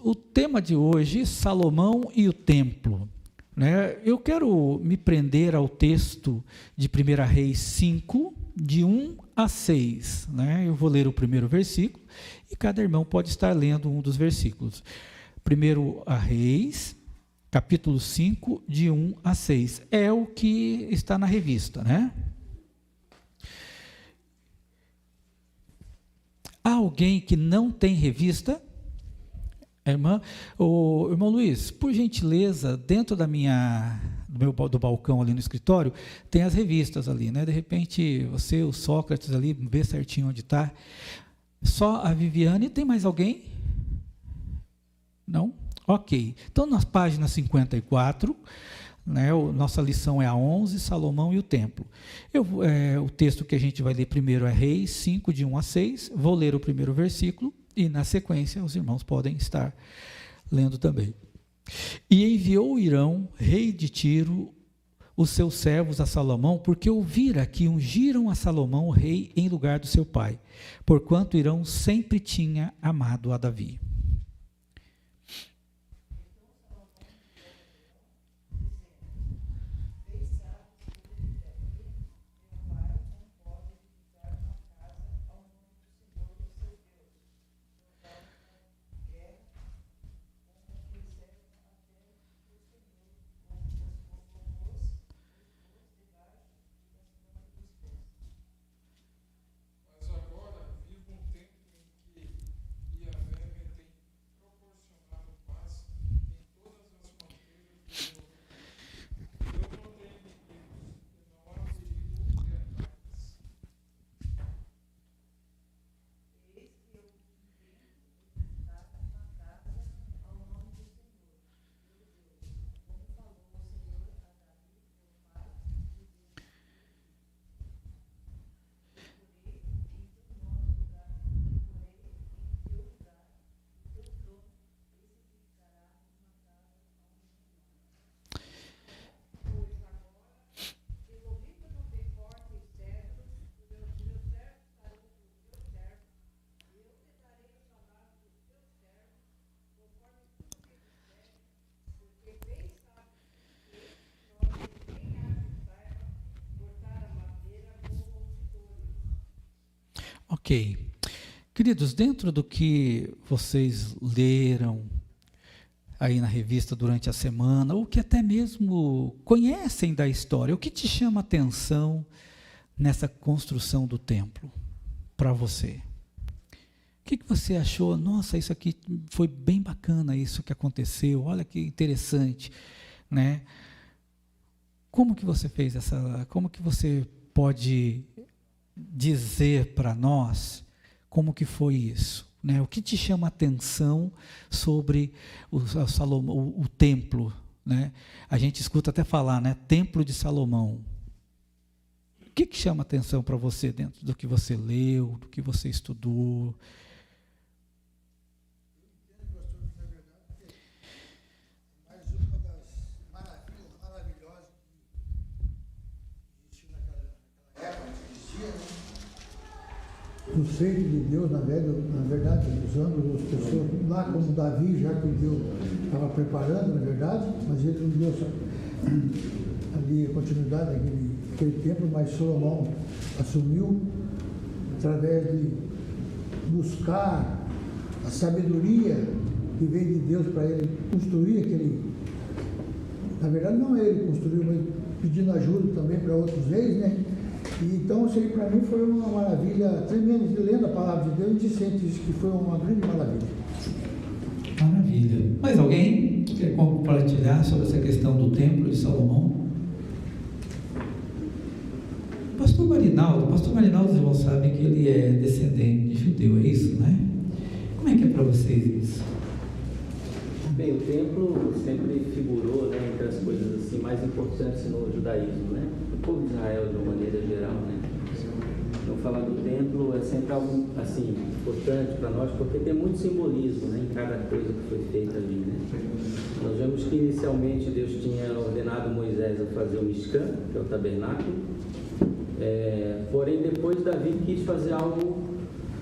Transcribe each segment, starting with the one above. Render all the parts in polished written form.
o tema de hoje, Salomão e o templo. Né? Eu quero me prender ao texto de 1 Reis 5, de 1 a 6. Né? Eu vou ler o primeiro versículo e cada irmão pode estar lendo um dos versículos. 1 Reis, capítulo 5, de 1 a 6. É o que está na revista, né? Há alguém que não tem revista? Irmã, o irmão Luiz, por gentileza, dentro do balcão ali no escritório, tem as revistas ali, né? De repente, você, o Sócrates ali, vê certinho onde está. Só a Viviane, tem mais alguém? Não? Ok. Então, na página 54, né, nossa lição é a 11, Salomão e o templo. O texto que a gente vai ler primeiro é Reis 5, de 1 a 6. Vou ler o primeiro versículo e, na sequência, os irmãos podem estar lendo também. E enviou Irão, rei de Tiro, os seus servos a Salomão, porque ouvira que ungiram a Salomão rei em lugar do seu pai, porquanto Irão sempre tinha amado a Davi. Ok. Queridos, dentro do que vocês leram aí na revista durante a semana, ou que até mesmo conhecem da história, o que te chama a atenção nessa construção do templo para você? O que você achou? Nossa, isso aqui foi bem bacana, isso que aconteceu, olha que interessante, né? Como que você fez como que você pode dizer para nós como que foi isso, né? O que te chama a atenção sobre o templo, né? A gente escuta até falar, né? Templo de Salomão. O que chama a atenção para você dentro do que você leu, do que você estudou? O conceito de Deus, na verdade, usando as pessoas lá como Davi, já que Deus estava preparando, na verdade, mas ele não deu ali a continuidade daquele tempo, mas Salomão assumiu através de buscar a sabedoria que veio de Deus para ele construir aquele. Na verdade, não ele construiu, mas pedindo ajuda também para outros reis, né? E então, isso aí para mim foi uma maravilha tremenda, de lendo a palavra de Deus, a gente sente isso, que foi uma grande maravilha. Maravilha. Mais alguém quer compartilhar sobre essa questão do templo de Salomão? Pastor Marinaldo, vocês vão saber que ele é descendente de judeu, é isso, né? Como é que é para vocês isso? Bem, o templo sempre figurou, né, entre as coisas assim, mais importantes no judaísmo, né? O povo de Israel, de uma maneira geral, né? Então, falar do templo é sempre algo assim, importante para nós, porque tem muito simbolismo, né, em cada coisa que foi feita ali, né? Nós vemos que inicialmente Deus tinha ordenado Moisés a fazer o Mishkan, que é o tabernáculo, porém depois Davi quis fazer algo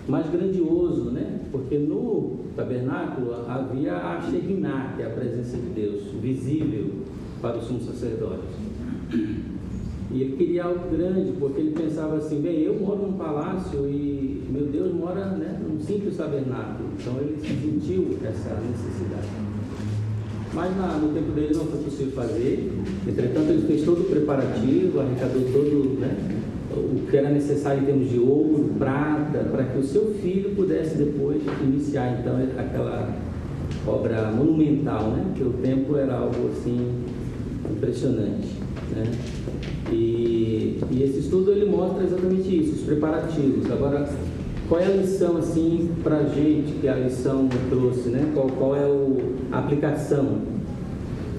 mais grandioso, né? Porque no tabernáculo havia a Shekinah, que é a presença de Deus, visível para o sumo sacerdote. E ele queria algo grande, porque ele pensava assim, bem, eu moro num palácio e meu Deus mora, né, num simples tabernáculo. Então ele sentiu essa necessidade. Mas no tempo dele não foi possível fazer. Entretanto, ele fez todo o preparativo, arrecadou todo, né, o que era necessário em termos de ouro, prata, para que o seu filho pudesse depois iniciar então aquela obra monumental, né? Porque o templo era algo assim impressionante, né? E esse estudo ele mostra exatamente isso, os preparativos. Agora, qual é a lição assim para a gente, que a lição trouxe, né? Qual é a aplicação?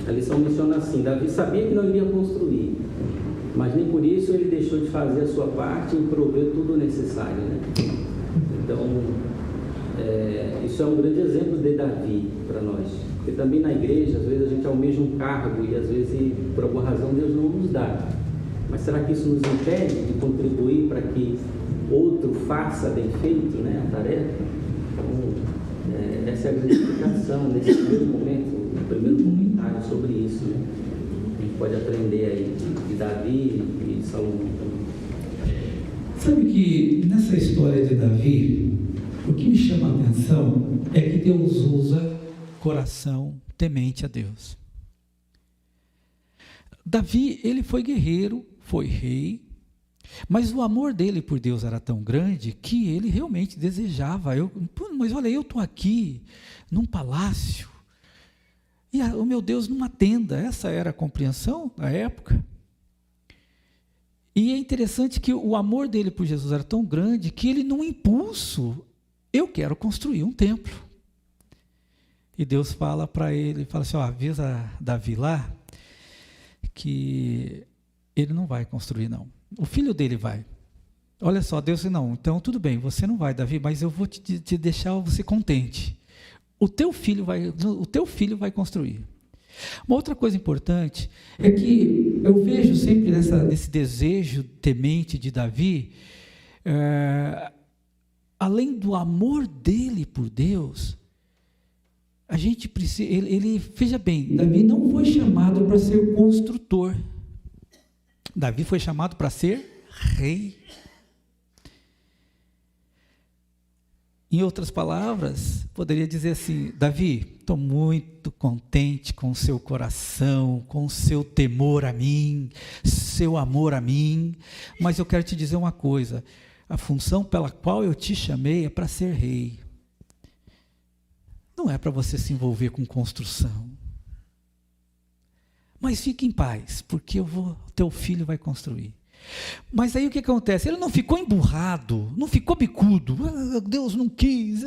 A lição menciona assim: Davi sabia que não iria construir, mas nem por isso ele deixou de fazer a sua parte em prover tudo o necessário, né? Então, isso é um grande exemplo de Davi para nós. Porque também na igreja, às vezes a gente almeja um cargo e às vezes, por alguma razão, Deus não nos dá. Mas será que isso nos impede de contribuir para que outro faça bem feito, né, a tarefa? Então, essa é a grande explicação nesse primeiro momento, o primeiro comentário sobre isso, né? A gente pode aprender aí de Davi e de Salomão também. Sabe que nessa história de Davi, o que me chama a atenção é que Deus usa coração temente a Deus. Davi, ele foi guerreiro, foi rei, mas o amor dele por Deus era tão grande que ele realmente desejava. Mas olha, eu estou aqui num palácio e o meu Deus numa tenda. Essa era a compreensão da época. E é interessante que o amor dele por Jesus era tão grande que ele, num impulso, eu quero construir um templo. E Deus fala para ele, fala assim, avisa Davi lá, que ele não vai construir não. O filho dele vai. Olha só, Deus disse, não, então tudo bem, você não vai, Davi, mas eu vou te deixar você contente. O teu filho vai construir. Uma outra coisa importante é que eu vejo sempre nesse desejo temente de Davi, além do amor dele por Deus, a gente precisa, ele veja bem, Davi não foi chamado para ser construtor. Davi foi chamado para ser rei. Em outras palavras, poderia dizer assim, Davi, estou muito contente com o seu coração, com o seu temor a mim, seu amor a mim, mas eu quero te dizer uma coisa, a função pela qual eu te chamei é para ser rei. Não é para você se envolver com construção. Mas fique em paz, porque teu filho vai construir. Mas aí o que acontece? Ele não ficou emburrado, não ficou bicudo, Deus não quis.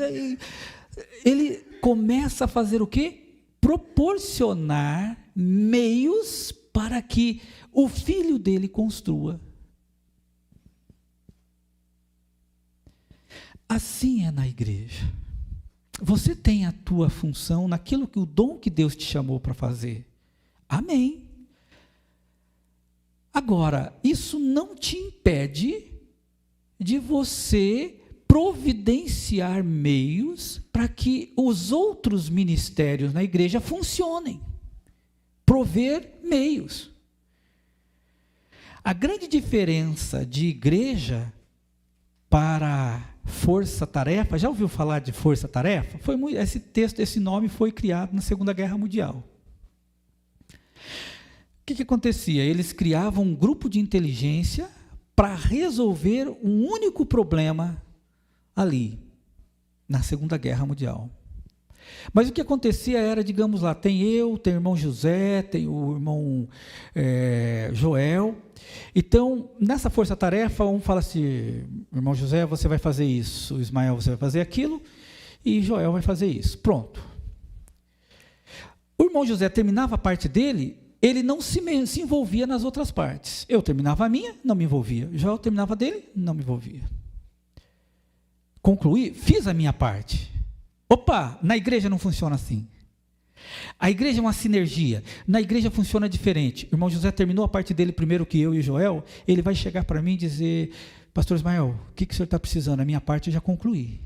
Ele começa a fazer o quê? Proporcionar meios para que o filho dele construa. Assim é na igreja. Você tem a tua função naquilo que o dom que Deus te chamou para fazer. Amém. Agora, isso não te impede de você providenciar meios para que os outros ministérios na igreja funcionem. Prover meios. A grande diferença de igreja para força-tarefa, já ouviu falar de força-tarefa? Esse nome foi criado na Segunda Guerra Mundial. O que acontecia? Eles criavam um grupo de inteligência para resolver um único problema ali, na Segunda Guerra Mundial. Mas o que acontecia era, digamos lá, tem o irmão José, tem o irmão Joel. Então, nessa força-tarefa, um fala assim, irmão José, você vai fazer isso, Ismael, você vai fazer aquilo, e Joel vai fazer isso. Pronto. O irmão José terminava a parte dele, ele não se envolvia nas outras partes. Eu terminava a minha, não me envolvia. Joel terminava dele, não me envolvia. Concluí, fiz a minha parte. Opa, na igreja não funciona assim. A igreja é uma sinergia. Na igreja funciona diferente. O irmão José terminou a parte dele primeiro que eu e o Joel, ele vai chegar para mim e dizer, pastor Ismael, o que o senhor está precisando? A minha parte eu já concluí.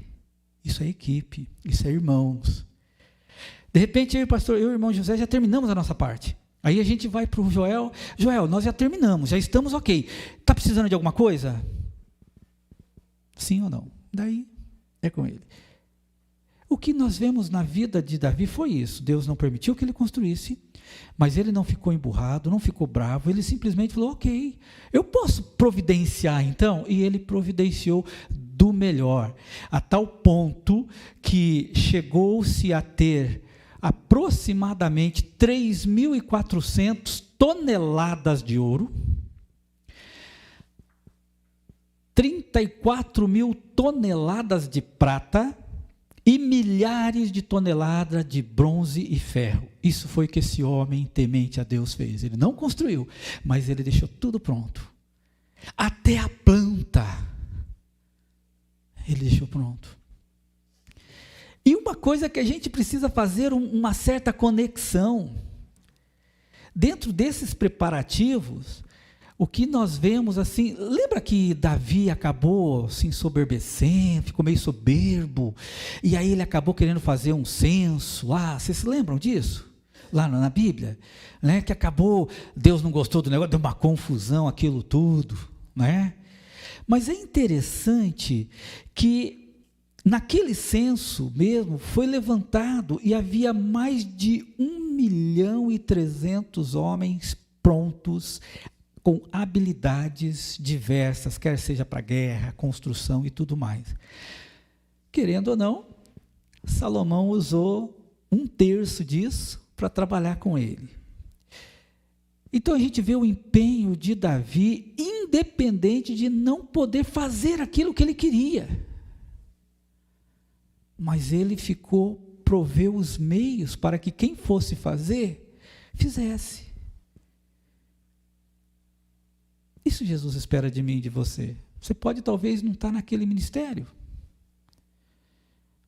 Isso é equipe, isso é irmãos. De repente, eu e o irmão José já terminamos a nossa parte. Aí a gente vai para o Joel. Joel, nós já terminamos, já estamos ok. Está precisando de alguma coisa? Sim ou não? Daí é com ele. O que nós vemos na vida de Davi foi isso. Deus não permitiu que ele construísse, mas ele não ficou emburrado, não ficou bravo, ele simplesmente falou, ok, eu posso providenciar então? E ele providenciou do melhor, a tal ponto que chegou-se a ter aproximadamente 3.400 toneladas de ouro, 34.000 toneladas de prata e milhares de toneladas de bronze e ferro. Isso foi o que esse homem temente a Deus fez. Ele não construiu, mas ele deixou tudo pronto. Até a planta ele deixou pronto. E uma coisa que a gente precisa fazer uma certa conexão. Dentro desses preparativos, o que nós vemos assim, lembra que Davi acabou se ensoberbecendo, ficou meio soberbo, e aí ele acabou querendo fazer um censo lá, vocês se lembram disso? Lá na Bíblia, né? Que acabou, Deus não gostou do negócio, deu uma confusão aquilo tudo, né? Mas é interessante que naquele censo mesmo, foi levantado e havia mais de 1.300.000 homens prontos, com habilidades diversas, quer seja para guerra, construção e tudo mais. Querendo ou não, Salomão usou 1/3 disso para trabalhar com ele. Então a gente vê o empenho de Davi, independente de não poder fazer aquilo que ele queria. Mas ele proveu os meios para que quem fosse fazer, fizesse. Isso Jesus espera de mim e de você. Você pode talvez não estar naquele ministério,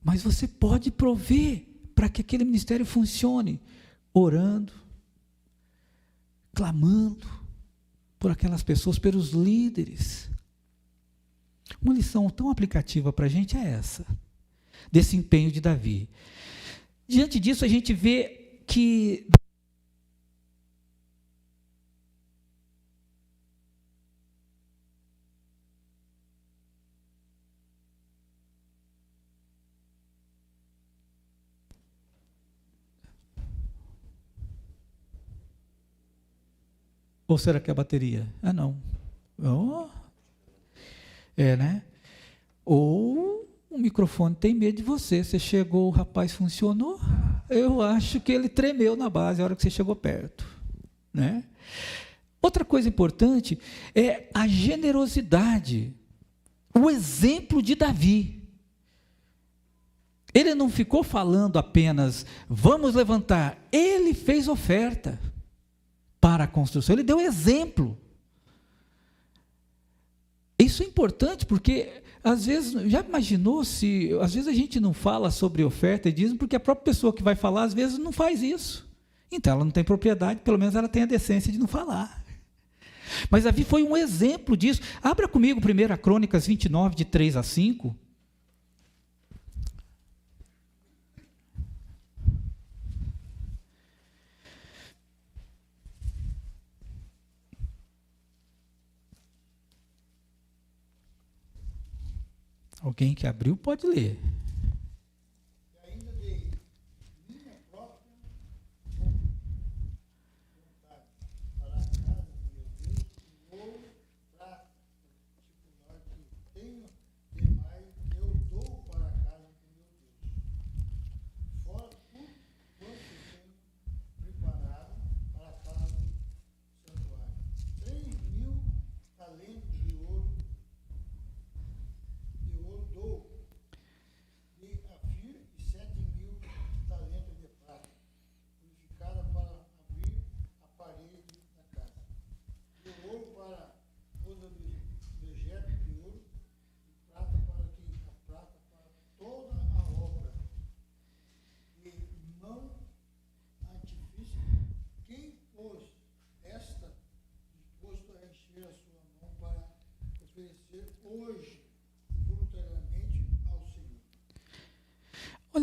mas você pode prover para que aquele ministério funcione, orando, clamando por aquelas pessoas, pelos líderes. Uma lição tão aplicativa para a gente é essa, desse empenho de Davi. Diante disso, a gente vê que ou será que é a bateria? Ah, não. Oh. Né? Ou o microfone tem medo de você. Você chegou, o rapaz funcionou. Eu acho que ele tremeu na base a hora que você chegou perto, né? Outra coisa importante é a generosidade, o exemplo de Davi. Ele não ficou falando apenas, vamos levantar. Ele fez oferta para a construção. Ele deu exemplo. Isso é importante porque, às vezes, já imaginou se, às vezes a gente não fala sobre oferta e dízimo porque a própria pessoa que vai falar, às vezes, não faz isso. Então, ela não tem propriedade, pelo menos ela tem a decência de não falar. Mas Davi foi um exemplo disso. Abra comigo 1 Crônicas 29, de 3 a 5. Alguém que abriu pode ler. E ainda dei minha própria vontade para a casa do meu Deus, e ouro, prata, particular que tenho demais, eu dou para a casa do meu Deus. Fora tudo quanto tenho preparado para a casa do santuário. 3.000 talentos de ouro dou.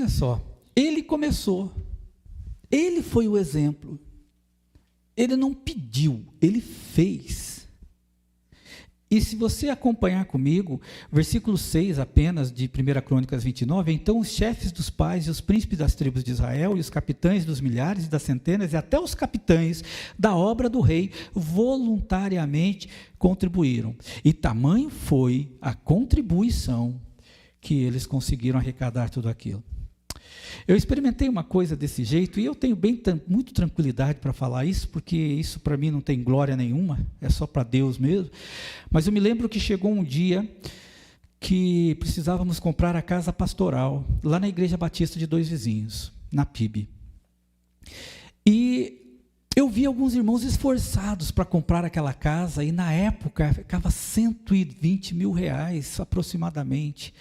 olha só, ele começou, ele foi o exemplo, ele não pediu, ele fez. E se você acompanhar comigo, versículo 6 apenas de 1 Crônicas 29, então os chefes dos pais e os príncipes das tribos de Israel e os capitães dos milhares e das centenas e até os capitães da obra do rei voluntariamente contribuíram. E tamanho foi a contribuição que eles conseguiram arrecadar tudo aquilo. Eu experimentei uma coisa desse jeito e eu tenho muito tranquilidade para falar isso, porque isso para mim não tem glória nenhuma, é só para Deus mesmo. Mas eu me lembro que chegou um dia que precisávamos comprar a casa pastoral, lá na Igreja Batista de Dois Vizinhos, na PIB. E eu vi alguns irmãos esforçados para comprar aquela casa, e na época ficava R$120 mil aproximadamente.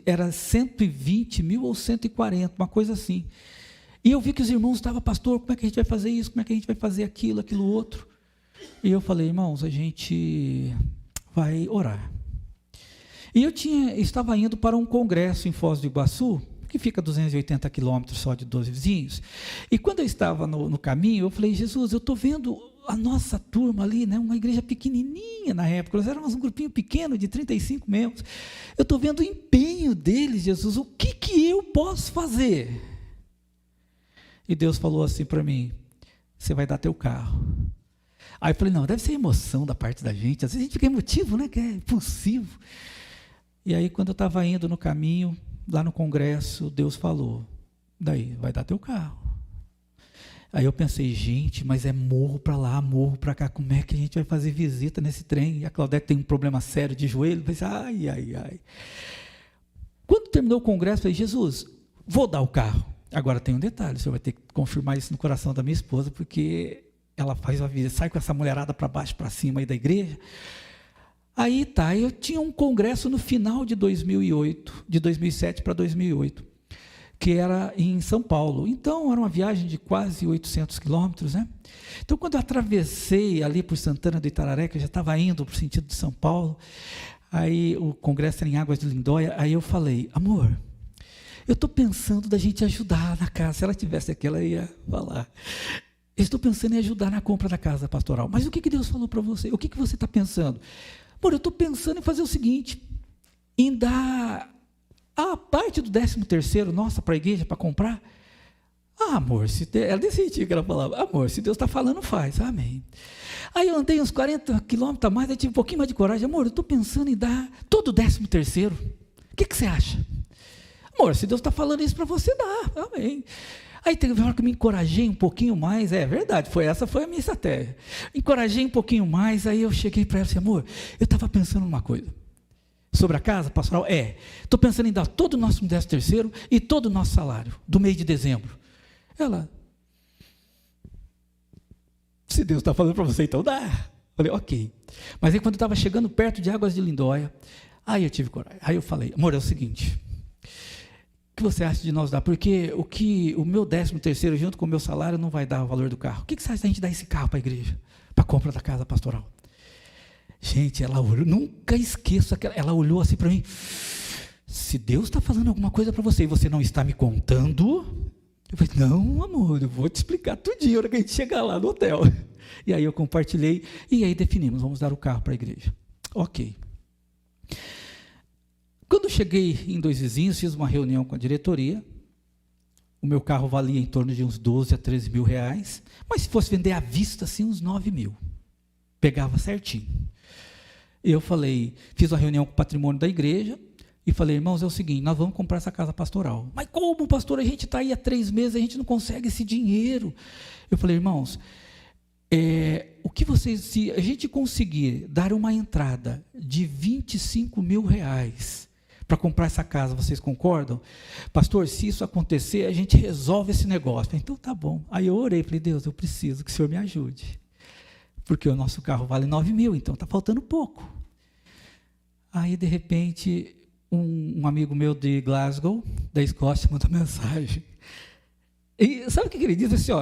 Era 120 mil ou 140, uma coisa assim. E eu vi que os irmãos estavam, pastor, como é que a gente vai fazer isso? Como é que a gente vai fazer aquilo outro? E eu falei, irmãos, a gente vai orar. E eu estava indo para um congresso em Foz do Iguaçu, que fica a 280 quilômetros só de Dois Vizinhos. E quando eu estava no caminho, eu falei, Jesus, eu estou vendo a nossa turma ali, né, uma igreja pequenininha na época, nós éramos um grupinho pequeno de 35 membros, eu estou vendo o empenho deles, Jesus, o que eu posso fazer? E Deus falou assim para mim, você vai dar teu carro. Aí eu falei, não, deve ser emoção da parte da gente, às vezes a gente fica emotivo, né, que é impulsivo. E aí quando eu estava indo no caminho, lá no congresso, Deus falou, daí, vai dar teu carro. Aí eu pensei, gente, mas é morro para lá, morro para cá, como é que a gente vai fazer visita nesse trem? E a Claudete tem um problema sério de joelho, eu pensei, ai. Quando terminou o congresso, eu falei, Jesus, vou dar o carro. Agora tem um detalhe, o senhor vai ter que confirmar isso no coração da minha esposa, porque ela faz uma visita, sai com essa mulherada para baixo, para cima aí da igreja. Aí tá, eu tinha um congresso no final de 2008, de 2007 para 2008. Que era em São Paulo. Então, era uma viagem de quase 800 quilômetros, né? Então, quando eu atravessei ali por Santana do Itararé, que eu já estava indo para o sentido de São Paulo, aí o congresso era em Águas de Lindóia, aí eu falei, amor, eu estou pensando da gente ajudar na casa, se ela tivesse aqui, ela ia falar, eu estou pensando em ajudar na compra da casa pastoral, mas o que Deus falou para você? O que você está pensando? Amor, eu estou pensando em fazer o seguinte, em dar a parte do 13º nossa para a igreja, para comprar. Amor, ela decidiu que ela falava, amor, se Deus está falando, faz, amém. Aí eu andei uns 40 quilômetros a mais, aí tive um pouquinho mais de coragem, amor, eu estou pensando em dar todo o 13º, o que você acha? Amor, se Deus está falando isso para você, dá, amém. Aí teve uma hora que eu me encorajei um pouquinho mais, é verdade, essa foi a minha estratégia, encorajei um pouquinho mais, aí eu cheguei para ela e disse, amor, eu estava pensando numa coisa, sobre a casa pastoral, estou pensando em dar todo o nosso 13º e todo o nosso salário, do mês de dezembro. Ela, se Deus está falando para você, então dá. Falei, ok. Mas aí quando eu estava chegando perto de Águas de Lindóia, aí eu tive coragem, aí eu falei, amor, é o seguinte, o que você acha de nós dar? Porque o meu 13º junto com o meu salário não vai dar o valor do carro. O que você acha da gente dar esse carro para a igreja, para a compra da casa pastoral? Gente, ela olhou, nunca esqueço, ela olhou assim para mim, se Deus está falando alguma coisa para você e você não está me contando, eu falei, não amor, eu vou te explicar tudinho, na hora que a gente chegar lá no hotel. E aí eu compartilhei, e aí definimos, vamos dar o carro para a igreja. Ok. Quando eu cheguei em Dois Vizinhos, fiz uma reunião com a diretoria, o meu carro valia em torno de uns 12 a 13 mil reais, mas se fosse vender à vista, assim, uns 9 mil. Pegava certinho. Eu falei, fiz uma reunião com o patrimônio da igreja e falei, irmãos, é o seguinte, nós vamos comprar essa casa pastoral. Mas como, pastor, a gente está aí há 3 meses, a gente não consegue esse dinheiro. Eu falei, irmãos, se a gente conseguir dar uma entrada de 25 mil reais para comprar essa casa, vocês concordam? Pastor, se isso acontecer, a gente resolve esse negócio. Falei, então tá bom. Aí eu orei, falei, Deus, eu preciso que o Senhor me ajude. Porque o nosso carro vale 9 mil, então está faltando pouco. Aí, de repente, um amigo meu de Glasgow, da Escócia, mandou mensagem. E sabe o que ele disse? Assim,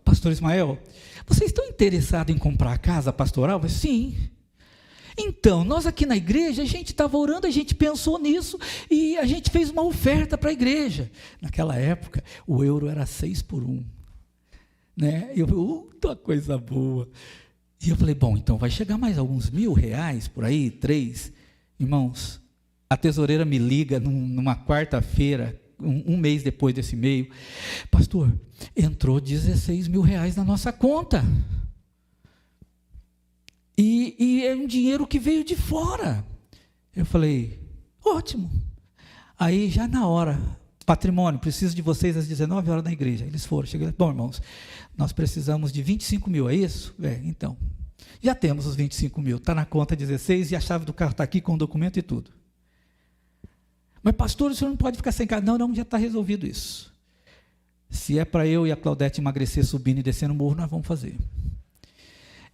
pastor Ismael, vocês estão interessados em comprar a casa pastoral? Eu falei, sim. Então, nós aqui na igreja, a gente estava orando, a gente pensou nisso e a gente fez uma oferta para a igreja. Naquela época, o euro era 6 por 1. Né? E eu falei, coisa boa. E eu falei, bom, então vai chegar mais alguns R$1.000 por aí, 3. Irmãos, a tesoureira me liga numa quarta-feira, um mês depois desse e-mail, pastor, entrou R$16.000 na nossa conta. E é um dinheiro que veio de fora. Eu falei, ótimo. Aí já na hora, patrimônio, preciso de vocês às 19 horas na igreja. Eles foram, cheguei, bom, irmãos, nós precisamos de 25 mil, é isso? Então, já temos os 25 mil, está na conta 16 e a chave do carro está aqui com o documento e tudo. Mas pastor, o senhor não pode ficar sem casa. Não, já está resolvido isso. Se é para eu e a Claudete emagrecer subindo e descendo o morro, nós vamos fazer.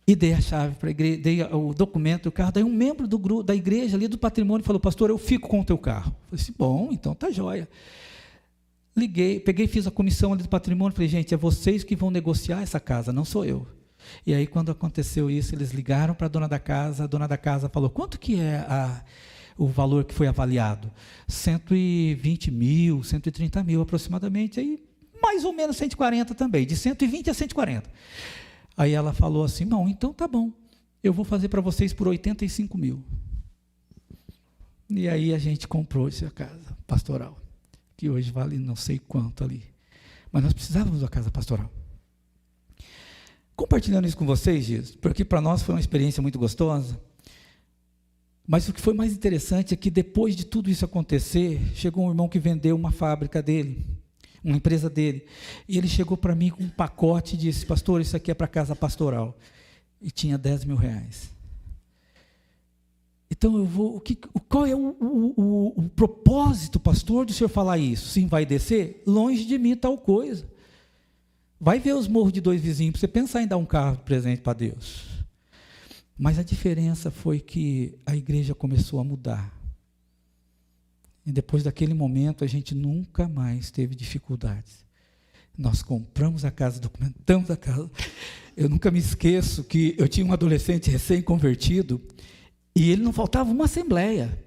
E dei a chave para a igreja, dei o documento do carro, daí um membro do grupo, da igreja ali do patrimônio falou, pastor, eu fico com o teu carro. Eu falei assim, bom, então tá jóia. Liguei, peguei, fiz a comissão ali do patrimônio, falei, gente, é vocês que vão negociar essa casa, não sou eu. E aí quando aconteceu isso, eles ligaram para a dona da casa falou, quanto que é o valor que foi avaliado? 120 mil, 130 mil aproximadamente, aí mais ou menos 140 também, de 120 a 140. Aí ela falou assim, não, então tá bom, eu vou fazer para vocês por 85 mil. E aí a gente comprou essa casa pastoral, que hoje vale não sei quanto ali. Mas nós precisávamos da casa pastoral. Compartilhando isso com vocês, Jesus, porque para nós foi uma experiência muito gostosa, mas o que foi mais interessante é que depois de tudo isso acontecer, chegou um irmão que vendeu uma fábrica dele, uma empresa dele, e ele chegou para mim com um pacote e disse, pastor, isso aqui é para a casa pastoral, e tinha R$10.000. Então eu vou, qual é o propósito, pastor, do senhor falar isso? Sim, vai descer? Longe de mim tal coisa, vai ver os morros de 2 vizinhos, para você pensar em dar um carro de presente para Deus. Mas a diferença foi que a igreja começou a mudar. E depois daquele momento, a gente nunca mais teve dificuldades. Nós compramos a casa, documentamos a casa. Eu nunca me esqueço que eu tinha um adolescente recém-convertido e ele não faltava uma assembleia.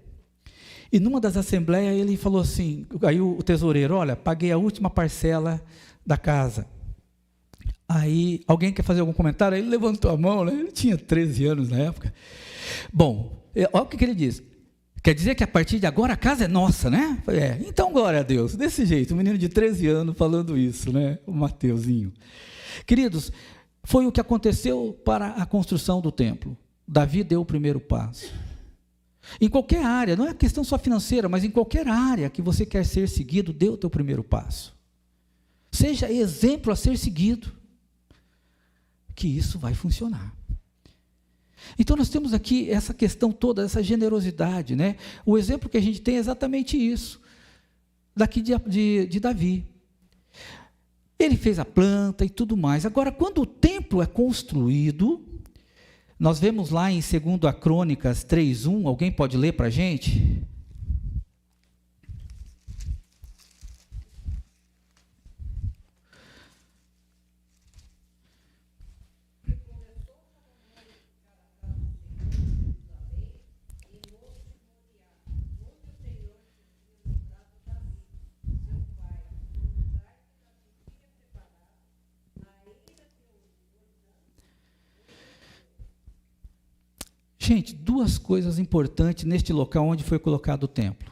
E numa das assembleias ele falou assim, aí o tesoureiro, olha, paguei a última parcela da casa. Aí, alguém quer fazer algum comentário? Aí ele levantou a mão, né? Ele tinha 13 anos na época. Bom, olha o que ele diz. Quer dizer que a partir de agora a casa é nossa, né? Então glória a Deus. Desse jeito, um menino de 13 anos falando isso, né? O Mateuzinho. Queridos, foi o que aconteceu para a construção do templo. Davi deu o primeiro passo. Em qualquer área, não é questão só financeira, mas em qualquer área que você quer ser seguido, dê o teu primeiro passo. Seja exemplo a ser seguido, que isso vai funcionar. Então nós temos aqui essa questão toda, essa generosidade, né? O exemplo que a gente tem é exatamente isso, daqui de Davi. Ele fez a planta e tudo mais. Agora, quando o templo é construído, nós vemos lá em 2 Crônicas 3:1, alguém pode ler para a gente? Gente, 2 coisas importantes neste local onde foi colocado o templo.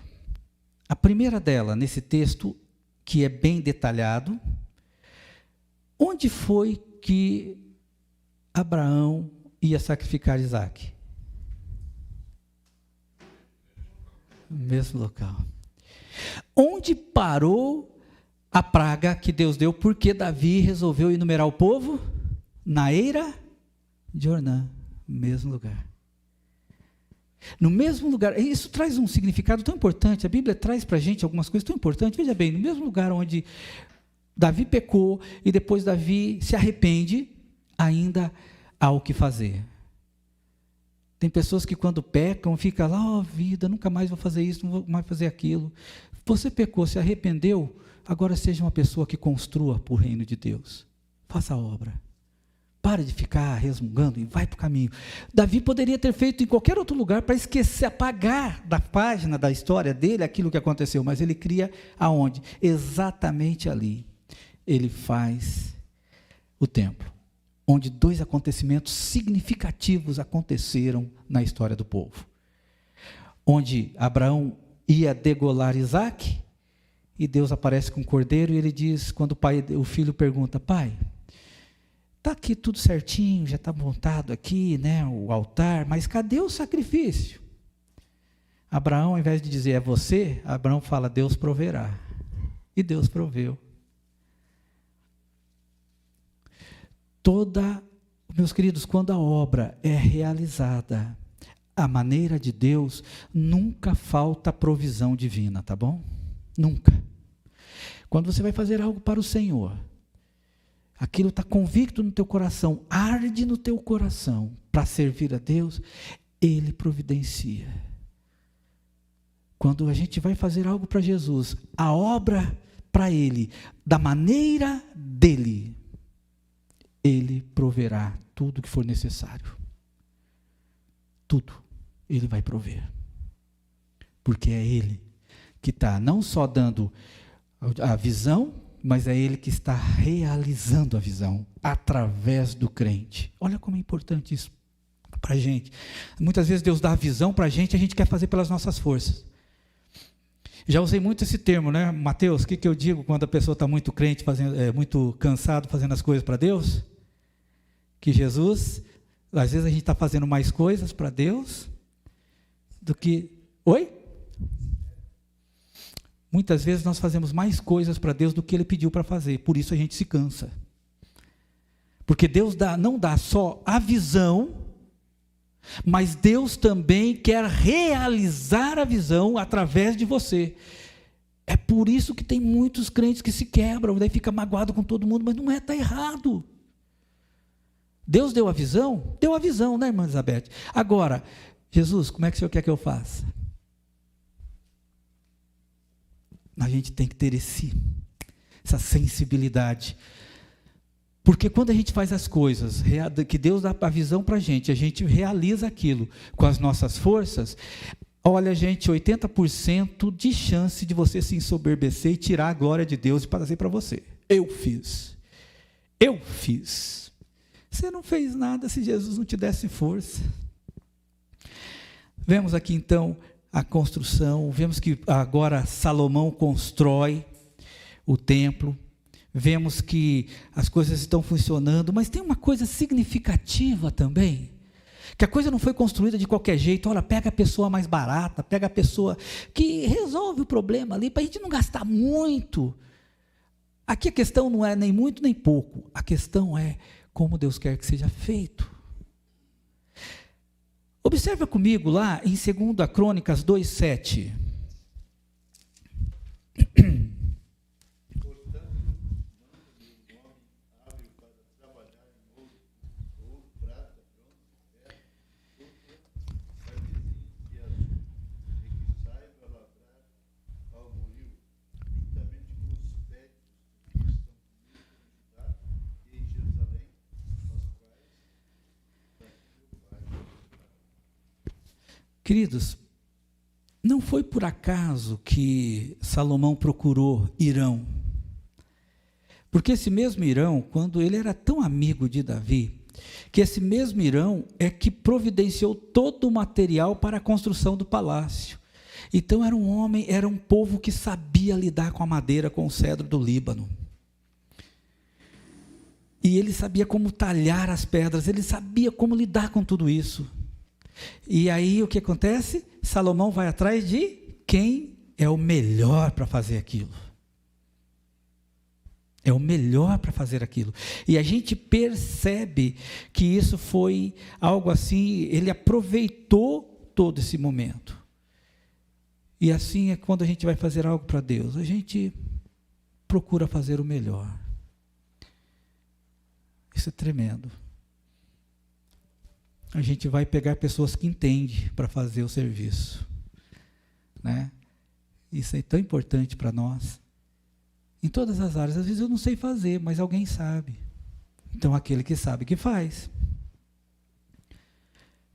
A primeira dela, nesse texto, que é bem detalhado, onde foi que Abraão ia sacrificar Isaque? No mesmo local. Onde parou a praga que Deus deu, porque Davi resolveu enumerar o povo? Na eira de Ornã, mesmo lugar. No mesmo lugar, isso traz um significado tão importante, a Bíblia traz para a gente algumas coisas tão importantes, veja bem, no mesmo lugar onde Davi pecou, e depois Davi se arrepende, ainda há o que fazer. Tem pessoas que quando pecam, ficam lá, vida, nunca mais vou fazer isso, não vou mais fazer aquilo. Você pecou, se arrependeu, agora seja uma pessoa que construa para o reino de Deus, faça a obra, Para de ficar resmungando e vai para o caminho. Davi poderia ter feito em qualquer outro lugar para esquecer, apagar da página da história dele aquilo que aconteceu, mas ele cria aonde? Exatamente ali. Ele faz o templo, onde 2 acontecimentos significativos aconteceram na história do povo. Onde Abraão ia degolar Isaque, e Deus aparece com o cordeiro, e ele diz, quando o filho pergunta, pai, está aqui tudo certinho, já está montado aqui, né, o altar, mas cadê o sacrifício? Abraão, ao invés de dizer, é você, Abraão fala, Deus proverá. E Deus proveu. Meus queridos, quando a obra é realizada, a maneira de Deus, nunca falta provisão divina, tá bom? Nunca. Quando você vai fazer algo para o Senhor, aquilo está convicto no teu coração, arde no teu coração para servir a Deus, Ele providencia. Quando a gente vai fazer algo para Jesus, a obra para Ele, da maneira dEle, Ele proverá tudo que for necessário. Tudo Ele vai prover. Porque é Ele que está não só dando a visão, mas é Ele que está realizando a visão através do crente. Olha como é importante isso para a gente. Muitas vezes Deus dá a visão para a gente quer fazer pelas nossas forças. Já usei muito esse termo, né, Mateus? O que eu digo quando a pessoa está muito crente, muito cansado fazendo as coisas para Deus? Que Jesus, às vezes a gente está fazendo mais coisas para Deus do que... Oi? Muitas vezes nós fazemos mais coisas para Deus do que Ele pediu para fazer, por isso a gente se cansa. Porque Deus não dá só a visão, mas Deus também quer realizar a visão através de você. É por isso que tem muitos crentes que se quebram, daí fica magoado com todo mundo, mas não é, está errado. Deus deu a visão? Deu a visão, né, irmã Elizabeth? Agora, Jesus, como é que o Senhor quer que eu faça? A gente tem que ter essa sensibilidade. Porque quando a gente faz as coisas, que Deus dá a visão para a gente realiza aquilo com as nossas forças, olha, gente, 80% de chance de você se ensoberbecer e tirar a glória de Deus e trazer para você. Eu fiz. Você não fez nada se Jesus não te desse força. Vemos aqui então a construção, vemos que agora Salomão constrói o templo, vemos que as coisas estão funcionando, mas tem uma coisa significativa também, que a coisa não foi construída de qualquer jeito. Olha, pega a pessoa mais barata, pega a pessoa que resolve o problema ali, para a gente não gastar muito. Aqui a questão não é nem muito nem pouco, a questão é como Deus quer que seja feito. Observa comigo lá em 2 Crônicas 2:7. Queridos, não foi por acaso que Salomão procurou Hirão. Porque esse mesmo Hirão, quando ele era tão amigo de Davi, que esse mesmo Hirão é que providenciou todo o material para a construção do palácio. Então era um povo que sabia lidar com a madeira, com o cedro do Líbano. E ele sabia como talhar as pedras, ele sabia como lidar com tudo isso. E aí o que acontece? Salomão vai atrás de quem é o melhor para fazer aquilo. É o melhor para fazer aquilo. E a gente percebe que isso foi algo assim, ele aproveitou todo esse momento. E assim é quando a gente vai fazer algo para Deus, a gente procura fazer o melhor. Isso é tremendo. A gente vai pegar pessoas que entendem para fazer o serviço, né? Isso é tão importante para nós, em todas as áreas. Às vezes eu não sei fazer, mas alguém sabe, Então, aquele que sabe que faz.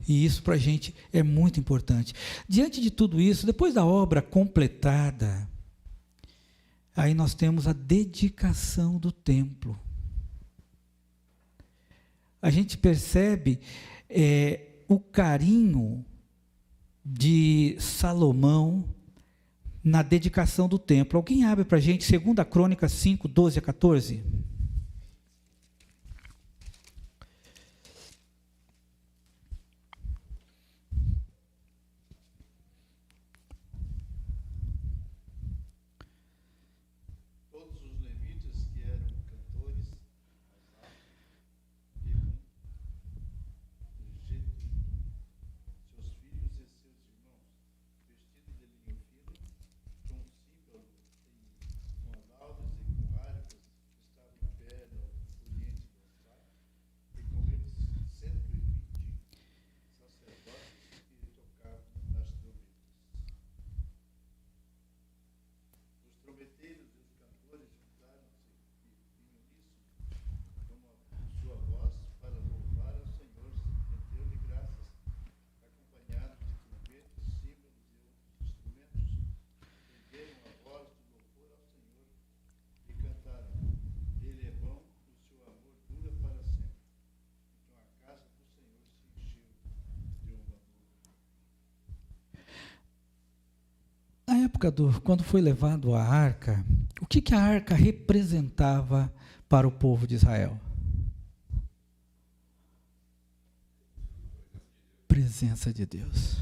E isso para a gente é muito importante. Diante de tudo isso, depois da obra completada, aí nós temos a dedicação do templo. A gente percebe o carinho de Salomão na dedicação do templo. Alguém abre para a gente 2 Crônicas 5, 12 a 14? Na época quando foi levado a arca, o que a arca representava para o povo de Israel? Presença de Deus.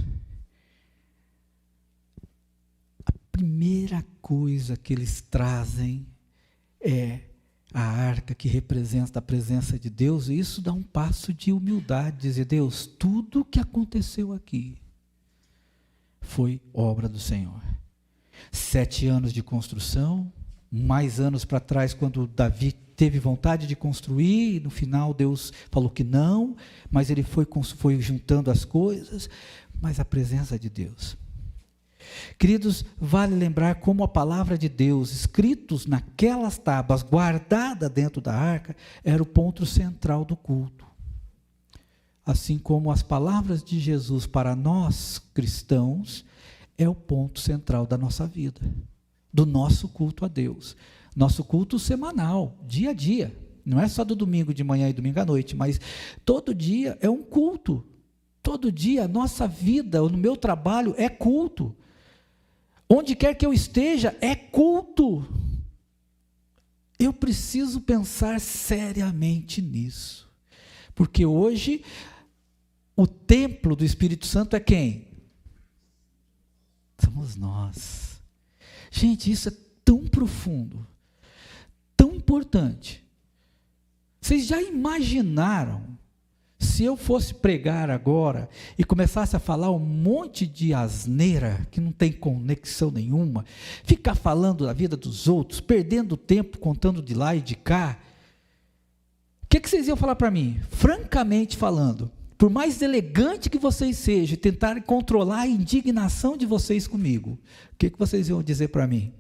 A primeira coisa que eles trazem é a arca que representa a presença de Deus, e isso dá um passo de humildade, dizer: Deus, tudo que aconteceu aqui foi obra do Senhor. 7 anos de construção, mais anos para trás, quando Davi teve vontade de construir, e no final Deus falou que não, mas ele foi juntando as coisas, mas a presença de Deus. Queridos, vale lembrar como a palavra de Deus, escritos naquelas tábuas, guardada dentro da arca, era o ponto central do culto. Assim como as palavras de Jesus para nós, cristãos, é o ponto central da nossa vida, do nosso culto a Deus. Nosso culto semanal, dia a dia. Não é só do domingo de manhã e domingo à noite, mas todo dia é um culto. Todo dia a nossa vida, no meu trabalho, é culto. Onde quer que eu esteja, é culto. Eu preciso pensar seriamente nisso. Porque hoje, o templo do Espírito Santo é quem? Somos nós. Gente, isso é tão profundo, tão importante. Vocês já imaginaram se eu fosse pregar agora e começasse a falar um monte de asneira que não tem conexão nenhuma, ficar falando da vida dos outros, perdendo tempo contando de lá e de cá? O que vocês iam falar para mim? Francamente falando, por mais elegante que vocês sejam, e tentarem controlar a indignação de vocês comigo, o que vocês iam dizer para mim?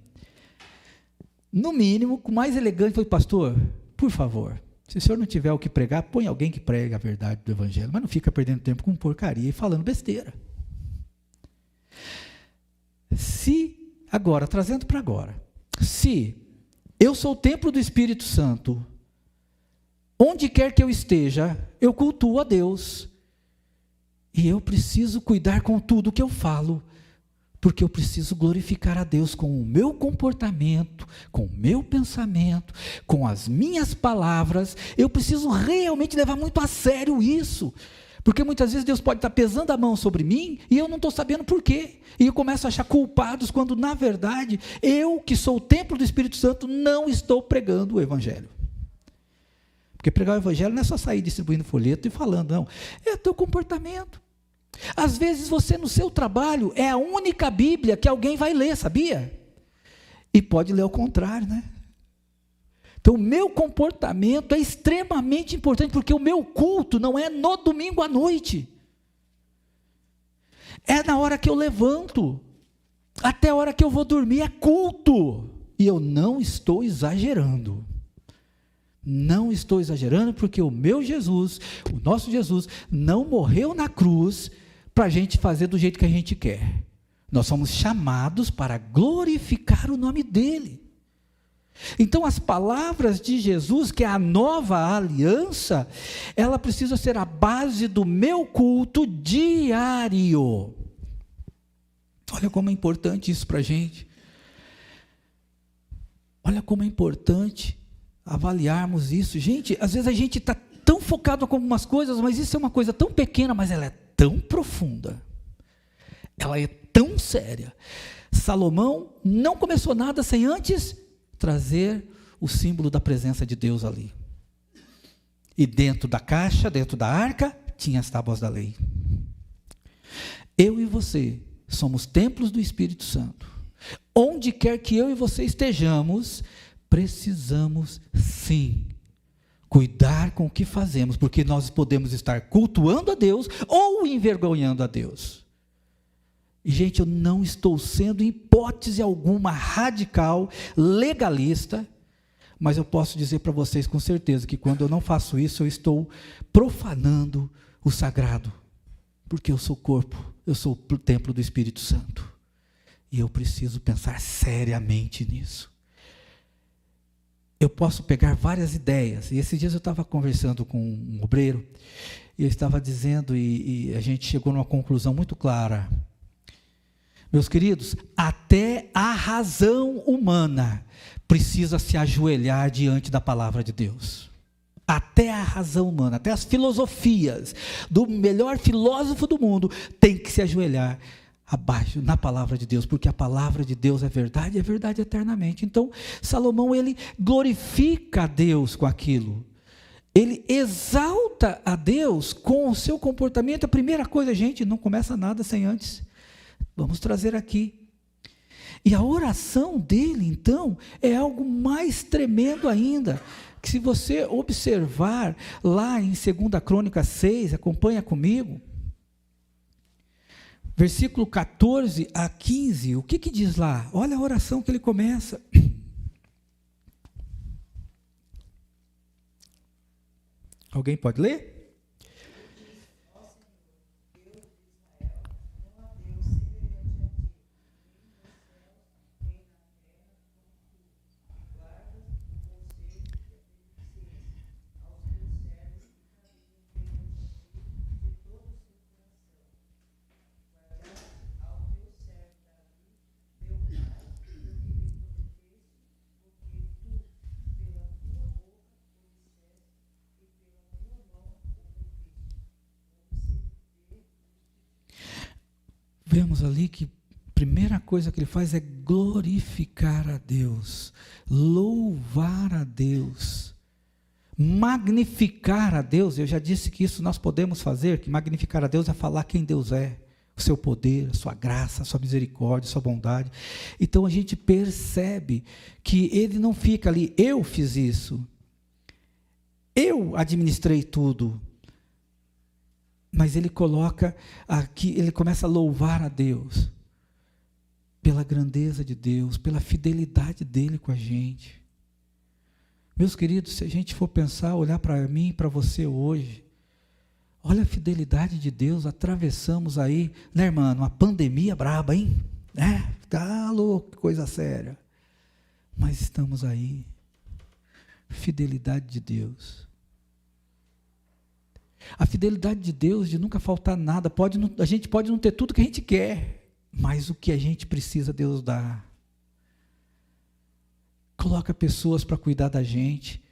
No mínimo, com mais elegante, foi: pastor, por favor, se o senhor não tiver o que pregar, põe alguém que pregue a verdade do evangelho, mas não fica perdendo tempo com porcaria e falando besteira. Agora, trazendo para agora, se eu sou o templo do Espírito Santo, onde quer que eu esteja, eu cultuo a Deus. E eu preciso cuidar com tudo que eu falo, porque eu preciso glorificar a Deus com o meu comportamento, com o meu pensamento, com as minhas palavras. Eu preciso realmente levar muito a sério isso, porque muitas vezes Deus pode estar pesando a mão sobre mim e eu não estou sabendo por quê. E eu começo a achar culpados, quando na verdade, eu que sou o templo do Espírito Santo, não estou pregando o evangelho. Porque pregar o evangelho não é só sair distribuindo folheto e falando, não. É o teu comportamento. Às vezes você no seu trabalho é a única Bíblia que alguém vai ler, sabia? E pode ler ao contrário, né? Então o meu comportamento é extremamente importante, porque o meu culto não é no domingo à noite. É na hora que eu levanto, até a hora que eu vou dormir, é culto. E eu não estou exagerando. Não estou exagerando, porque o meu Jesus, o nosso Jesus, não morreu na cruz para a gente fazer do jeito que a gente quer. Nós somos chamados para glorificar o nome dele. Então, as palavras de Jesus, que é a nova aliança, ela precisa ser a base do meu culto diário. Olha como é importante isso para a gente. Olha como é importante avaliarmos isso. Gente, às vezes a gente está tão focado com algumas coisas, mas isso é uma coisa tão pequena, mas ela é tão profunda. Ela é tão séria. Salomão não começou nada sem antes trazer o símbolo da presença de Deus ali. E dentro da caixa, dentro da arca, tinha as tábuas da lei. Eu e você somos templos do Espírito Santo. Onde quer que eu e você estejamos, precisamos sim cuidar com o que fazemos, porque nós podemos estar cultuando a Deus ou envergonhando a Deus. E, gente, eu não estou sendo, em hipótese alguma, radical, legalista, mas eu posso dizer para vocês com certeza que quando eu não faço isso, eu estou profanando o sagrado, porque eu sou corpo, eu sou o templo do Espírito Santo, e eu preciso pensar seriamente nisso. Eu posso pegar várias ideias, e esses dias eu estava conversando com um obreiro, e eu estava dizendo, e a gente chegou numa conclusão muito clara. Meus queridos, até a razão humana precisa se ajoelhar diante da palavra de Deus. Até a razão humana, até as filosofias do melhor filósofo do mundo tem que se ajoelhar abaixo na palavra de Deus, porque a palavra de Deus é verdade eternamente. Então, Salomão, ele glorifica a Deus com aquilo. Ele exalta a Deus com o seu comportamento. A primeira coisa, gente, não começa nada sem antes. Vamos trazer aqui. E a oração dele, então, é algo mais tremendo ainda, que se você observar lá em 2 Crônicas 6, acompanha comigo, versículo 14 a 15, o que diz lá? Olha a oração que ele começa. Alguém pode ler? Vemos ali que a primeira coisa que ele faz é glorificar a Deus, louvar a Deus, magnificar a Deus. Eu já disse que isso nós podemos fazer, que magnificar a Deus é falar quem Deus é, o seu poder, a sua graça, a sua misericórdia, a sua bondade. Então a gente percebe que ele não fica ali, eu fiz isso, eu administrei tudo. Mas ele coloca aqui, ele começa a louvar a Deus, pela grandeza de Deus, pela fidelidade dele com a gente. Meus queridos, se a gente for pensar, olhar para mim e para você hoje, olha a fidelidade de Deus, atravessamos aí, né, irmã, uma pandemia braba, hein? Tá louco, coisa séria. Mas estamos aí, fidelidade de Deus. A fidelidade de Deus de nunca faltar nada, a gente pode não ter tudo que a gente quer, mas o que a gente precisa, Deus dá. Coloca pessoas para cuidar da gente,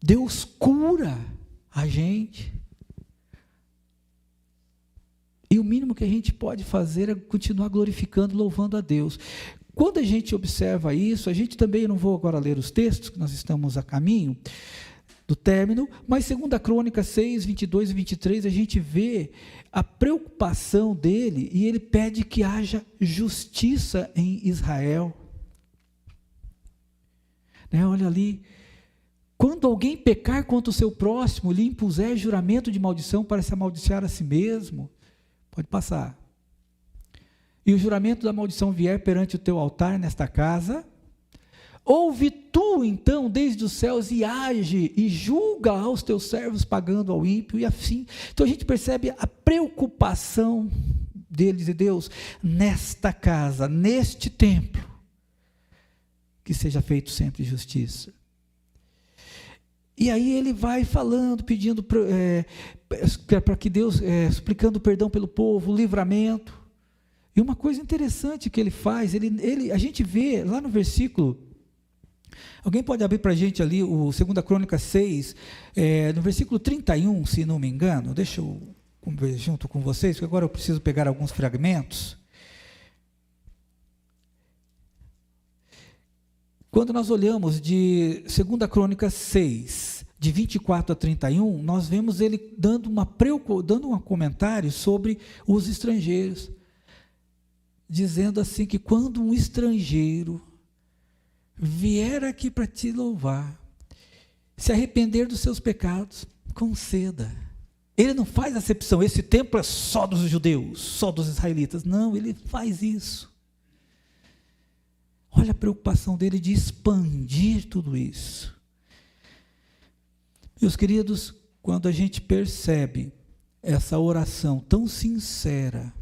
Deus cura a gente, e o mínimo que a gente pode fazer é continuar glorificando, louvando a Deus. Quando a gente observa isso, a gente também, eu não vou agora ler os textos, que nós estamos a caminho do término, mas 2 Crônicas 6, 22 e 23, a gente vê a preocupação dele, e ele pede que haja justiça em Israel. Olha ali, quando alguém pecar contra o seu próximo, lhe impuser juramento de maldição para se amaldiçoar a si mesmo, pode passar, e o juramento da maldição vier perante o teu altar nesta casa, Ouve tu, então, desde os céus e age e julga aos teus servos, pagando ao ímpio e assim. Então a gente percebe a preocupação deles e Deus nesta casa, neste templo, que seja feito sempre justiça. E aí ele vai falando, pedindo para que Deus, suplicando perdão pelo povo, livramento. E uma coisa interessante que ele faz, a gente vê lá no versículo, alguém pode abrir para a gente ali o 2 Crônicas 6, no versículo 31, se não me engano, deixa eu ver junto com vocês, porque agora eu preciso pegar alguns fragmentos. Quando nós olhamos de 2 Crônicas 6, de 24 a 31, nós vemos ele dando um comentário sobre os estrangeiros, dizendo assim que quando um estrangeiro vier aqui para te louvar, se arrepender dos seus pecados, conceda. Ele não faz acepção, esse templo é só dos judeus, só dos israelitas. Não, ele faz isso. Olha a preocupação dele de expandir tudo isso. Meus queridos, quando a gente percebe essa oração tão sincera,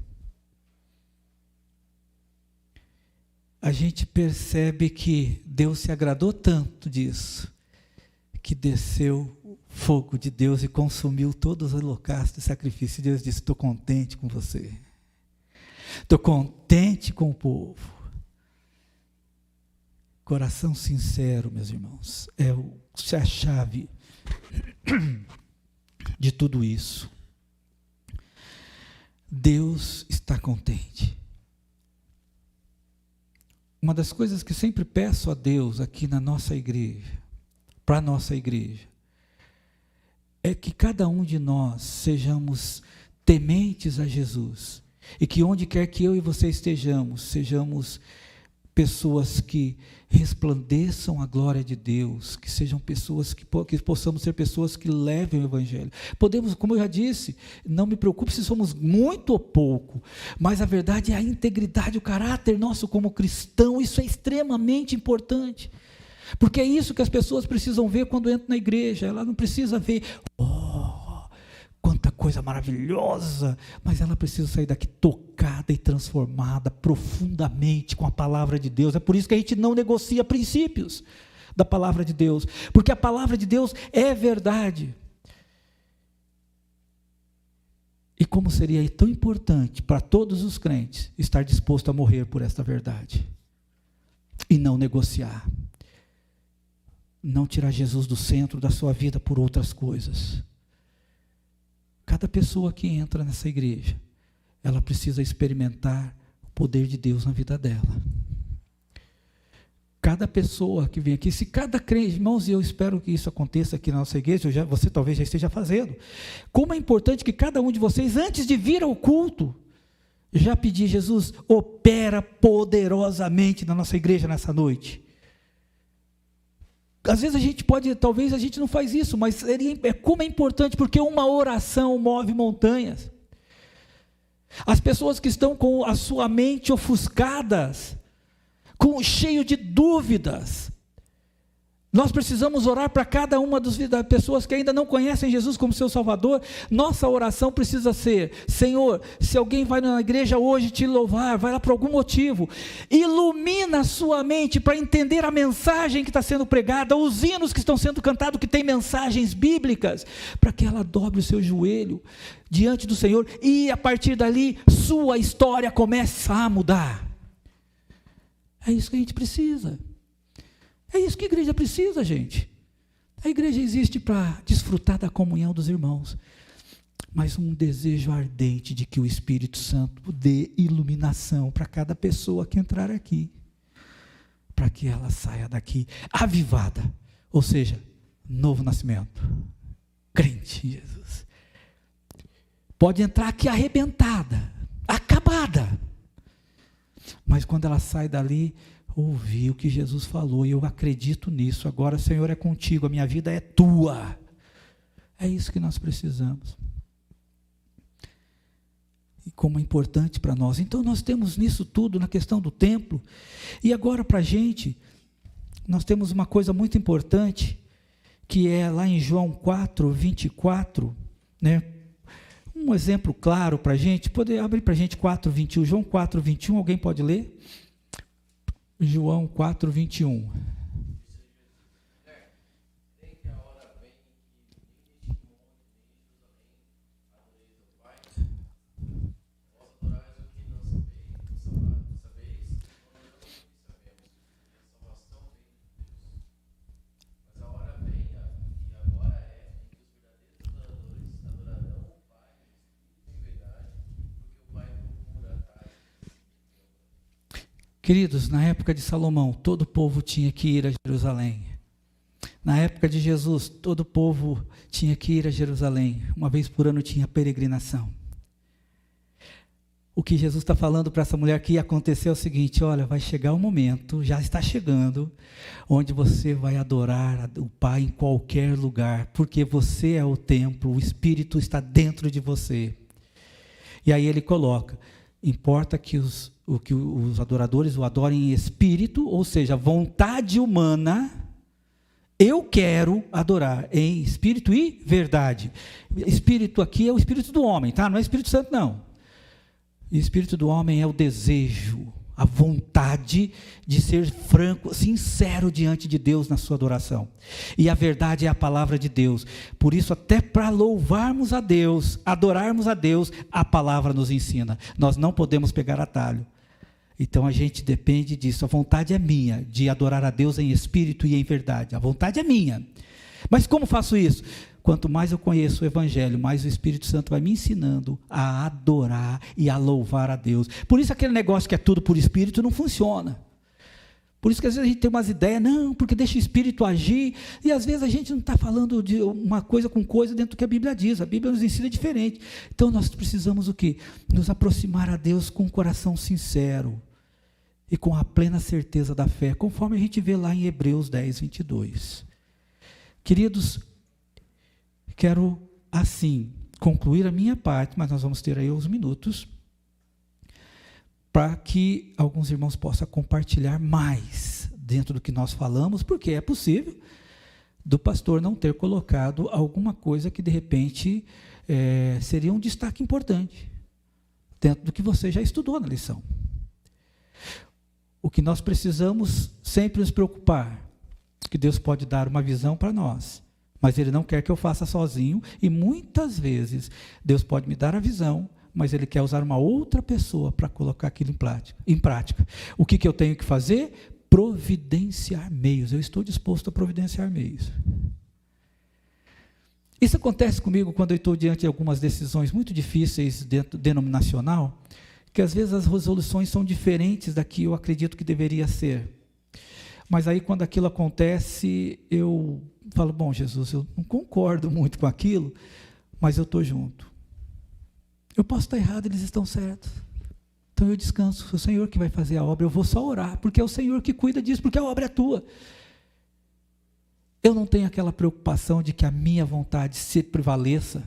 a gente percebe que Deus se agradou tanto disso, que desceu o fogo de Deus e consumiu todos os holocaustos e sacrifícios. Deus disse: estou contente com você, estou contente com o povo. Coração sincero, meus irmãos, é a chave de tudo isso. Deus está contente. Uma das coisas que sempre peço a Deus aqui na nossa igreja, para a nossa igreja, é que cada um de nós sejamos tementes a Jesus, e que onde quer que eu e você estejamos, sejamos pessoas que resplandeçam a glória de Deus, que sejam pessoas que possamos ser pessoas que levem o evangelho. Podemos, como eu já disse, não me preocupe se somos muito ou pouco, mas a verdade é a integridade, o caráter nosso como cristão. Isso é extremamente importante, porque é isso que as pessoas precisam ver quando entram na igreja. Ela não precisa ver, quanta coisa maravilhosa, mas ela precisa sair daqui tocada e transformada profundamente com a palavra de Deus. É por isso que a gente não negocia princípios da palavra de Deus, porque a palavra de Deus é verdade. E como seria tão importante para todos os crentes estar disposto a morrer por esta verdade e não negociar, não tirar Jesus do centro da sua vida por outras coisas. Cada pessoa que entra nessa igreja, ela precisa experimentar o poder de Deus na vida dela. Cada pessoa que vem aqui, se cada crente, irmãos, e eu espero que isso aconteça aqui na nossa igreja, você talvez já esteja fazendo. Como é importante que cada um de vocês, antes de vir ao culto, já pedir: Jesus, opera poderosamente na nossa igreja nessa noite. Às vezes talvez a gente não faz isso, mas como é importante, porque uma oração move montanhas. As pessoas que estão com a sua mente ofuscadas, cheio de dúvidas, nós precisamos orar para cada uma das pessoas que ainda não conhecem Jesus como seu Salvador. Nossa oração precisa ser: Senhor, se alguém vai na igreja hoje te louvar, vai lá por algum motivo, ilumina a sua mente para entender a mensagem que está sendo pregada, os hinos que estão sendo cantados, que tem mensagens bíblicas, para que ela dobre o seu joelho diante do Senhor, e a partir dali, sua história começa a mudar. É isso que a gente precisa. É isso que a igreja precisa, gente. A igreja existe para desfrutar da comunhão dos irmãos, mas um desejo ardente de que o Espírito Santo dê iluminação para cada pessoa que entrar aqui, para que ela saia daqui avivada, ou seja, novo nascimento, crente em Jesus. Pode entrar aqui arrebentada, acabada, mas quando ela sai dali, ouvi o que Jesus falou, e eu acredito nisso. Agora, Senhor, é contigo, a minha vida é tua. É isso que nós precisamos. E como é importante para nós. Então, nós temos nisso tudo, na questão do templo. E agora, para a gente nós temos uma coisa muito importante, que é lá em João 4:24, né? Um exemplo claro para a gente, poder abrir para a gente 4:21, João 4:21, alguém pode ler? João 4:21. Queridos, na época de Salomão, todo o povo tinha que ir a Jerusalém. Na época de Jesus, todo o povo tinha que ir a Jerusalém. Uma vez por ano tinha peregrinação. O que Jesus está falando para essa mulher que ia acontecer é o seguinte: olha, vai chegar um momento, já está chegando, onde você vai adorar o Pai em qualquer lugar, porque você é o templo, o Espírito está dentro de você. E aí ele coloca: importa que os adoradores o adorem em espírito, ou seja, vontade humana. Eu quero adorar em espírito e verdade. Espírito aqui é o espírito do homem, tá? Não é Espírito Santo, não. O espírito do homem é o desejo, a vontade de ser franco, sincero diante de Deus na sua adoração. E a verdade é a palavra de Deus. Por isso, até para louvarmos a Deus, adorarmos a Deus, a palavra nos ensina. Nós não podemos pegar atalho. Então a gente depende disso. A vontade é minha, de adorar a Deus em espírito e em verdade. A vontade é minha. Mas como faço isso? Quanto mais eu conheço o Evangelho, mais o Espírito Santo vai me ensinando a adorar e a louvar a Deus. Por isso aquele negócio que é tudo por Espírito não funciona. Por isso que às vezes a gente tem umas ideias, não, porque deixa o Espírito agir, e às vezes a gente não está falando de uma coisa com coisa dentro do que a Bíblia diz. A Bíblia nos ensina diferente. Então nós precisamos o quê? Nos aproximar a Deus com um coração sincero e com a plena certeza da fé, conforme a gente vê lá em Hebreus 10:22. Queridos, quero assim concluir a minha parte, mas nós vamos ter aí uns minutos para que alguns irmãos possam compartilhar mais dentro do que nós falamos, porque é possível do pastor não ter colocado alguma coisa que de repente seria um destaque importante dentro do que você já estudou na lição. O que nós precisamos sempre nos preocupar, que Deus pode dar uma visão para nós, mas Ele não quer que eu faça sozinho, e muitas vezes Deus pode me dar a visão, mas Ele quer usar uma outra pessoa para colocar aquilo em prática. O que eu tenho que fazer? Providenciar meios. Eu estou disposto a providenciar meios. Isso acontece comigo quando eu estou diante de algumas decisões muito difíceis dentro denominacional, que às vezes as resoluções são diferentes da que eu acredito que deveria ser. Mas aí quando aquilo acontece, eu falo, bom, Jesus, eu não concordo muito com aquilo, mas eu estou junto. Eu posso estar errado, eles estão certos. Então eu descanso, é o Senhor que vai fazer a obra, eu vou só orar, porque é o Senhor que cuida disso, porque a obra é tua. Eu não tenho aquela preocupação de que a minha vontade se prevaleça,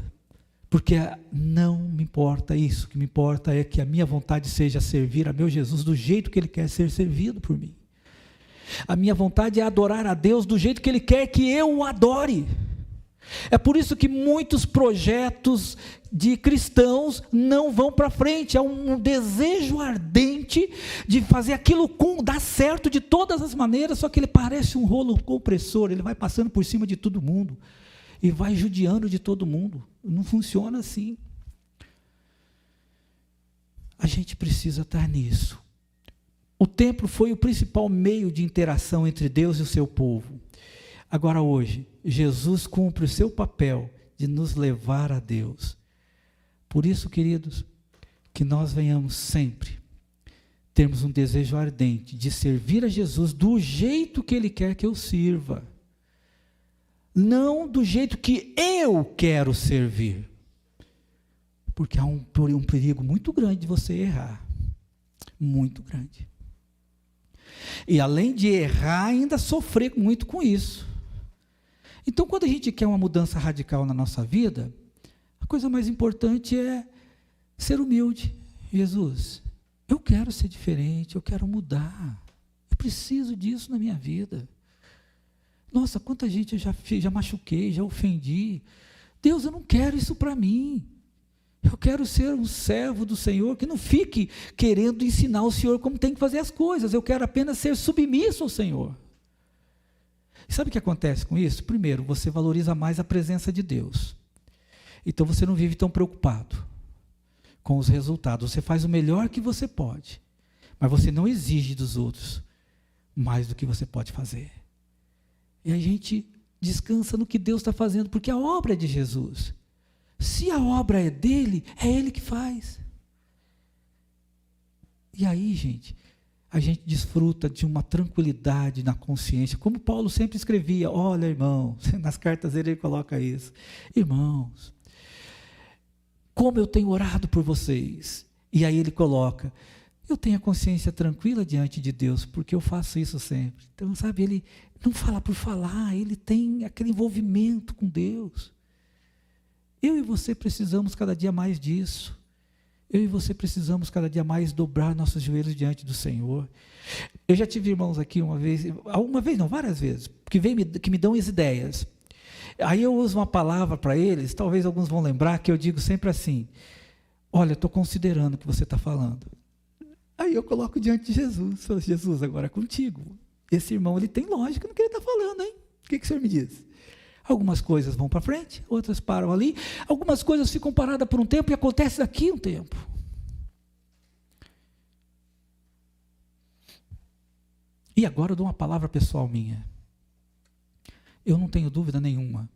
porque não me importa isso, o que me importa é que a minha vontade seja servir a meu Jesus do jeito que Ele quer ser servido por mim. A minha vontade é adorar a Deus do jeito que Ele quer que eu o adore. É por isso que muitos projetos de cristãos não vão para frente. É um desejo ardente de fazer aquilo dar certo de todas as maneiras, só que ele parece um rolo compressor, ele vai passando por cima de todo mundo e vai judiando de todo mundo. Não funciona assim. A gente precisa estar nisso. O templo foi o principal meio de interação entre Deus e o seu povo. Agora hoje, Jesus cumpre o seu papel de nos levar a Deus. Por isso, queridos, que nós venhamos sempre termos um desejo ardente de servir a Jesus do jeito que Ele quer que eu sirva. Não do jeito que eu quero servir. Porque há um perigo muito grande de você errar. Muito grande. E além de errar, ainda sofrer muito com isso. Então, quando a gente quer uma mudança radical na nossa vida, a coisa mais importante é ser humilde. Jesus, eu quero ser diferente, eu quero mudar. Eu preciso disso na minha vida. Nossa, quanta gente eu já machuquei, já ofendi. Deus, eu não quero isso para mim. Eu quero ser um servo do Senhor que não fique querendo ensinar o Senhor como tem que fazer as coisas. Eu quero apenas ser submisso ao Senhor. E sabe o que acontece com isso? Primeiro, você valoriza mais a presença de Deus. Então você não vive tão preocupado com os resultados. Você faz o melhor que você pode, mas você não exige dos outros mais do que você pode fazer. E a gente descansa no que Deus está fazendo, porque a obra é de Jesus. Se a obra é dele, é ele que faz. E aí, gente, a gente desfruta de uma tranquilidade na consciência, como Paulo sempre escrevia. Olha, irmãos, nas cartas dele ele coloca isso. Irmãos, como eu tenho orado por vocês. E aí ele coloca, eu tenho a consciência tranquila diante de Deus, porque eu faço isso sempre. Então, sabe, ele não fala por falar, ele tem aquele envolvimento com Deus. Eu e você precisamos cada dia mais disso. Eu e você precisamos cada dia mais dobrar nossos joelhos diante do Senhor. Eu já tive irmãos aqui várias vezes, que me dão as ideias. Aí eu uso uma palavra para eles, talvez alguns vão lembrar, que eu digo sempre assim: olha, estou considerando o que você está falando. Aí eu coloco diante de Jesus, falo, Jesus, agora é contigo. Esse irmão, ele tem lógica no que ele está falando, hein? O que o Senhor me diz? Algumas coisas vão para frente, outras param ali. Algumas coisas ficam paradas por um tempo e acontece daqui um tempo. E agora eu dou uma palavra pessoal minha. Eu não tenho dúvida nenhuma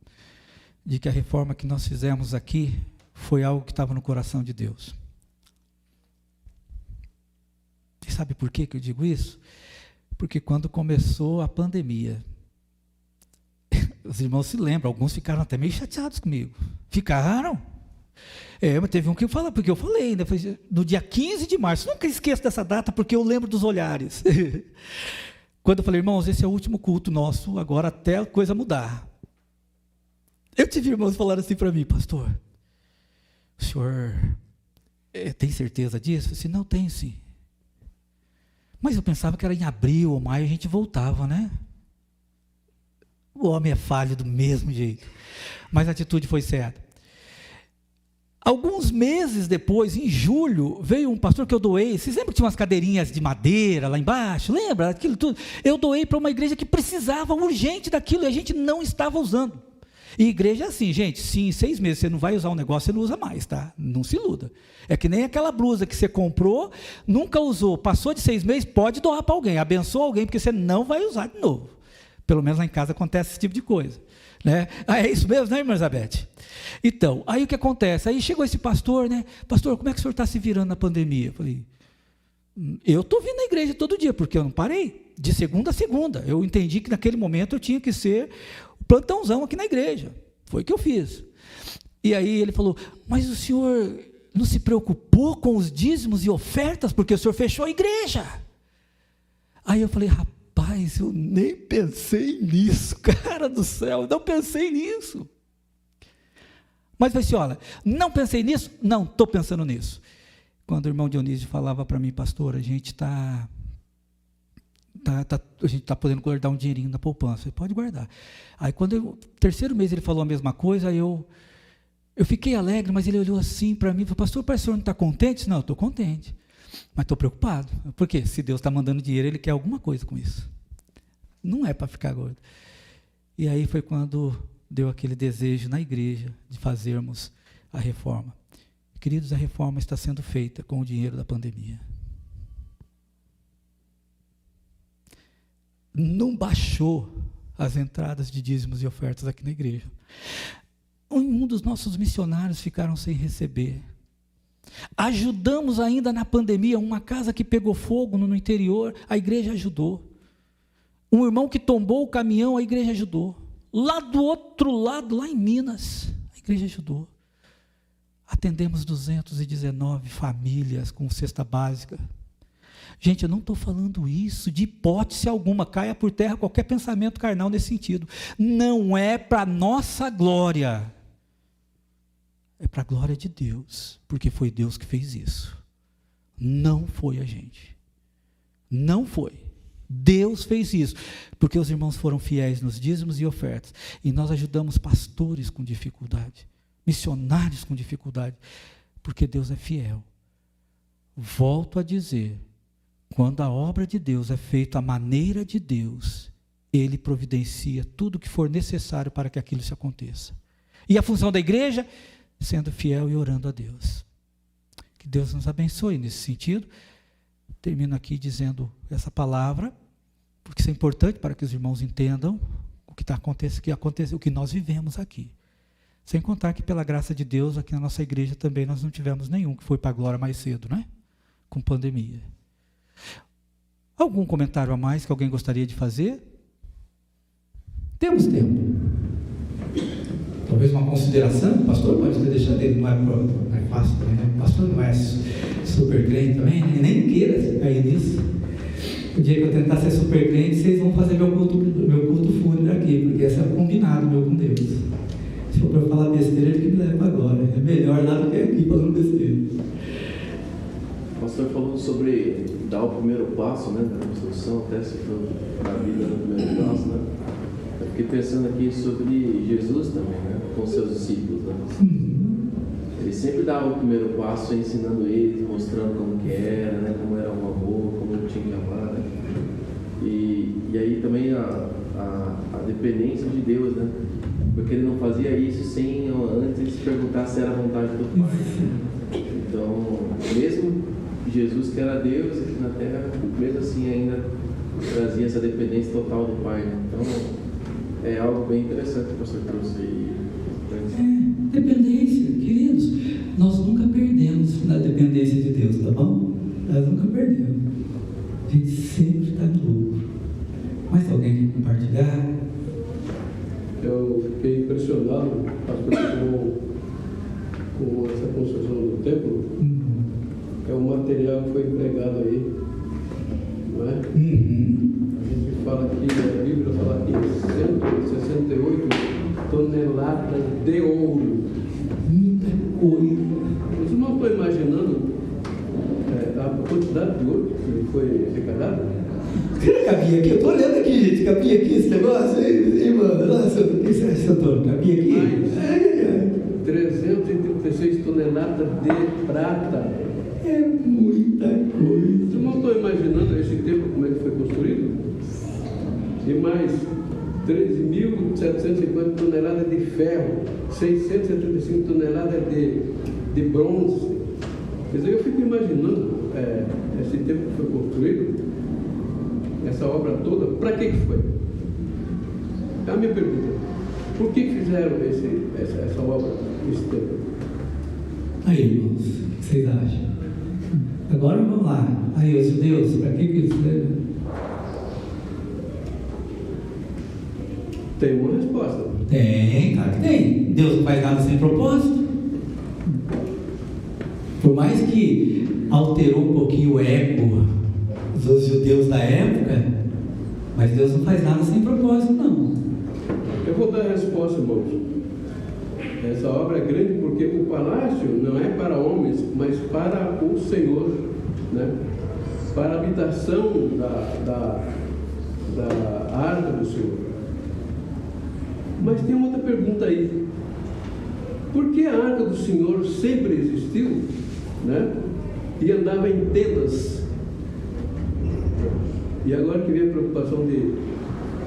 de que a reforma que nós fizemos aqui foi algo que estava no coração de Deus. E sabe por que eu digo isso? Porque quando começou a pandemia, os irmãos se lembram, alguns ficaram até meio chateados comigo. Ficaram? Mas teve um que eu falei, porque eu falei, né? No dia 15 de março, nunca esqueço dessa data, porque eu lembro dos olhares. Quando eu falei, irmãos, esse é o último culto nosso, agora até a coisa mudar. Eu tive irmãos falando assim para mim, pastor, o senhor tem certeza disso? Eu disse, não, tenho sim. Mas eu pensava que era em abril ou maio a gente voltava, né? O homem é falho do mesmo jeito. Mas a atitude foi certa. Alguns meses depois, em julho, veio um pastor que eu doei. Vocês lembram que tinha umas cadeirinhas de madeira lá embaixo? Lembra? Aquilo tudo. Eu doei para uma igreja que precisava urgente daquilo e a gente não estava usando. E igreja é assim, gente, se em 6 meses você não vai usar um negócio, você não usa mais, tá? Não se iluda. É que nem aquela blusa que você comprou, nunca usou, passou de 6 meses, pode doar para alguém, abençoa alguém, porque você não vai usar de novo. Pelo menos lá em casa acontece esse tipo de coisa. Né? É isso mesmo, né, irmã Elizabeth? Então, aí o que acontece? Aí chegou esse pastor, né? Pastor, como é que o senhor está se virando na pandemia? Eu falei, eu estou vindo na igreja todo dia, porque eu não parei, de segunda a segunda. Eu entendi que naquele momento eu tinha que ser o plantãozão aqui na igreja. Foi o que eu fiz. E aí ele falou, mas o senhor não se preocupou com os dízimos e ofertas, porque o senhor fechou a igreja? Aí eu falei, rapaz, eu nem pensei nisso, cara do céu, não pensei nisso. Mas falei assim, olha, não pensei nisso? Não, estou pensando nisso. Quando o irmão Dionísio falava para mim, pastor, a gente está podendo guardar um dinheirinho na poupança. Você pode guardar. Aí quando terceiro mês ele falou a mesma coisa, aí eu fiquei alegre, mas ele olhou assim para mim e falou, pastor, parece que o senhor não está contente? Não, estou contente. Mas estou preocupado. Por quê? Se Deus está mandando dinheiro, Ele quer alguma coisa com isso. Não é para ficar gordo. E aí foi quando deu aquele desejo na igreja de fazermos a reforma. Queridos, a reforma está sendo feita com o dinheiro da pandemia. Não baixou as entradas de dízimos e ofertas aqui na igreja. Um dos nossos missionários ficaram sem receber. Ajudamos ainda na pandemia, uma casa que pegou fogo no interior, a igreja ajudou. Um irmão que tombou o caminhão, a igreja ajudou. Lá do outro lado, lá em Minas, a igreja ajudou. Atendemos 219 famílias com cesta básica. Gente, eu não estou falando isso de hipótese alguma, caia por terra qualquer pensamento carnal nesse sentido. Não é para nossa glória. É para a glória de Deus, porque foi Deus que fez isso. Não foi a gente. Não foi. Deus fez isso, porque os irmãos foram fiéis nos dízimos e ofertas, e nós ajudamos pastores com dificuldade, missionários com dificuldade, porque Deus é fiel. Volto a dizer, quando a obra de Deus é feita à maneira de Deus, Ele providencia tudo o que for necessário para que aquilo se aconteça. E a função da igreja, sendo fiel e orando a Deus. Que Deus nos abençoe nesse sentido. Termino aqui dizendo essa palavra, porque isso é importante para que os irmãos entendam o que acontece, o que nós vivemos aqui. Sem contar que, pela graça de Deus, aqui na nossa igreja também nós não tivemos nenhum que foi para a glória mais cedo, né? Com pandemia. Algum comentário a mais que alguém gostaria de fazer? Temos tempo. Talvez uma consideração, o pastor pode ter deixado ele, não é fácil também, né? O pastor não é super crente também, nem queira cair nisso. O dia que eu tentar ser super crente, vocês vão fazer meu culto fúnebre aqui, porque esse é o combinado meu com Deus. Se for para eu falar besteira, ele que me leva agora. É melhor lá do que aqui falando besteira. O pastor falou sobre dar o primeiro passo, né, da construção, até citou a vida no primeiro passo, né? Eu fiquei pensando aqui sobre Jesus também, né, com seus discípulos, né? Ele sempre dava o primeiro passo ensinando eles, mostrando como que era, né, como era o amor, como ele tinha que amar, né? E aí também a dependência de Deus, né? Porque ele não fazia isso sem antes perguntar se era a vontade do Pai. Então, mesmo Jesus, que era Deus aqui na terra, mesmo assim ainda trazia essa dependência total do Pai, né? Então, é algo bem interessante que o pastor trouxe aí. Dependência, queridos, nós nunca perdemos na dependência de Deus, tá bom? Nós nunca perdemos. A gente sempre está no lucro. Mais alguém quer compartilhar? Eu fiquei impressionado, pastor, com essa construção do templo. É o material que foi empregado aí, não é? A gente fala aqui, a Bíblia fala aqui, 168 toneladas de ouro. Muita coisa. Vocês não estão imaginando a quantidade de ouro que foi arrecadado? Cabia aqui, eu estou olhando aqui, gente, cabia aqui esse negócio aí, mano. Nossa, o que você acha, doutor? Cabia aqui? Mais 336 toneladas de prata. É muita coisa. Vocês não estão imaginando esse templo como é que foi construído? E mais 13.750 toneladas de ferro, 675 toneladas de bronze. Quer dizer, eu fico imaginando esse templo que foi construído, essa obra toda, para que foi? É a minha pergunta. Por que fizeram essa obra, esse templo? Aí, irmãos, o que vocês acham? Agora vamos lá. Aí, os judeus, para que eles fizeram? Tem uma resposta. Tem, claro que tem. Deus não faz nada sem propósito. Por mais que alterou um pouquinho o ego dos judeus da época, mas Deus não faz nada sem propósito, não. Eu vou dar a resposta, irmãos. Essa obra é grande porque o palácio não é para homens, mas para o Senhor, né? Para a habitação da arca do Senhor. Mas tem outra pergunta aí. Por que a arca do Senhor sempre existiu, né? E andava em tendas? E agora que vem a preocupação de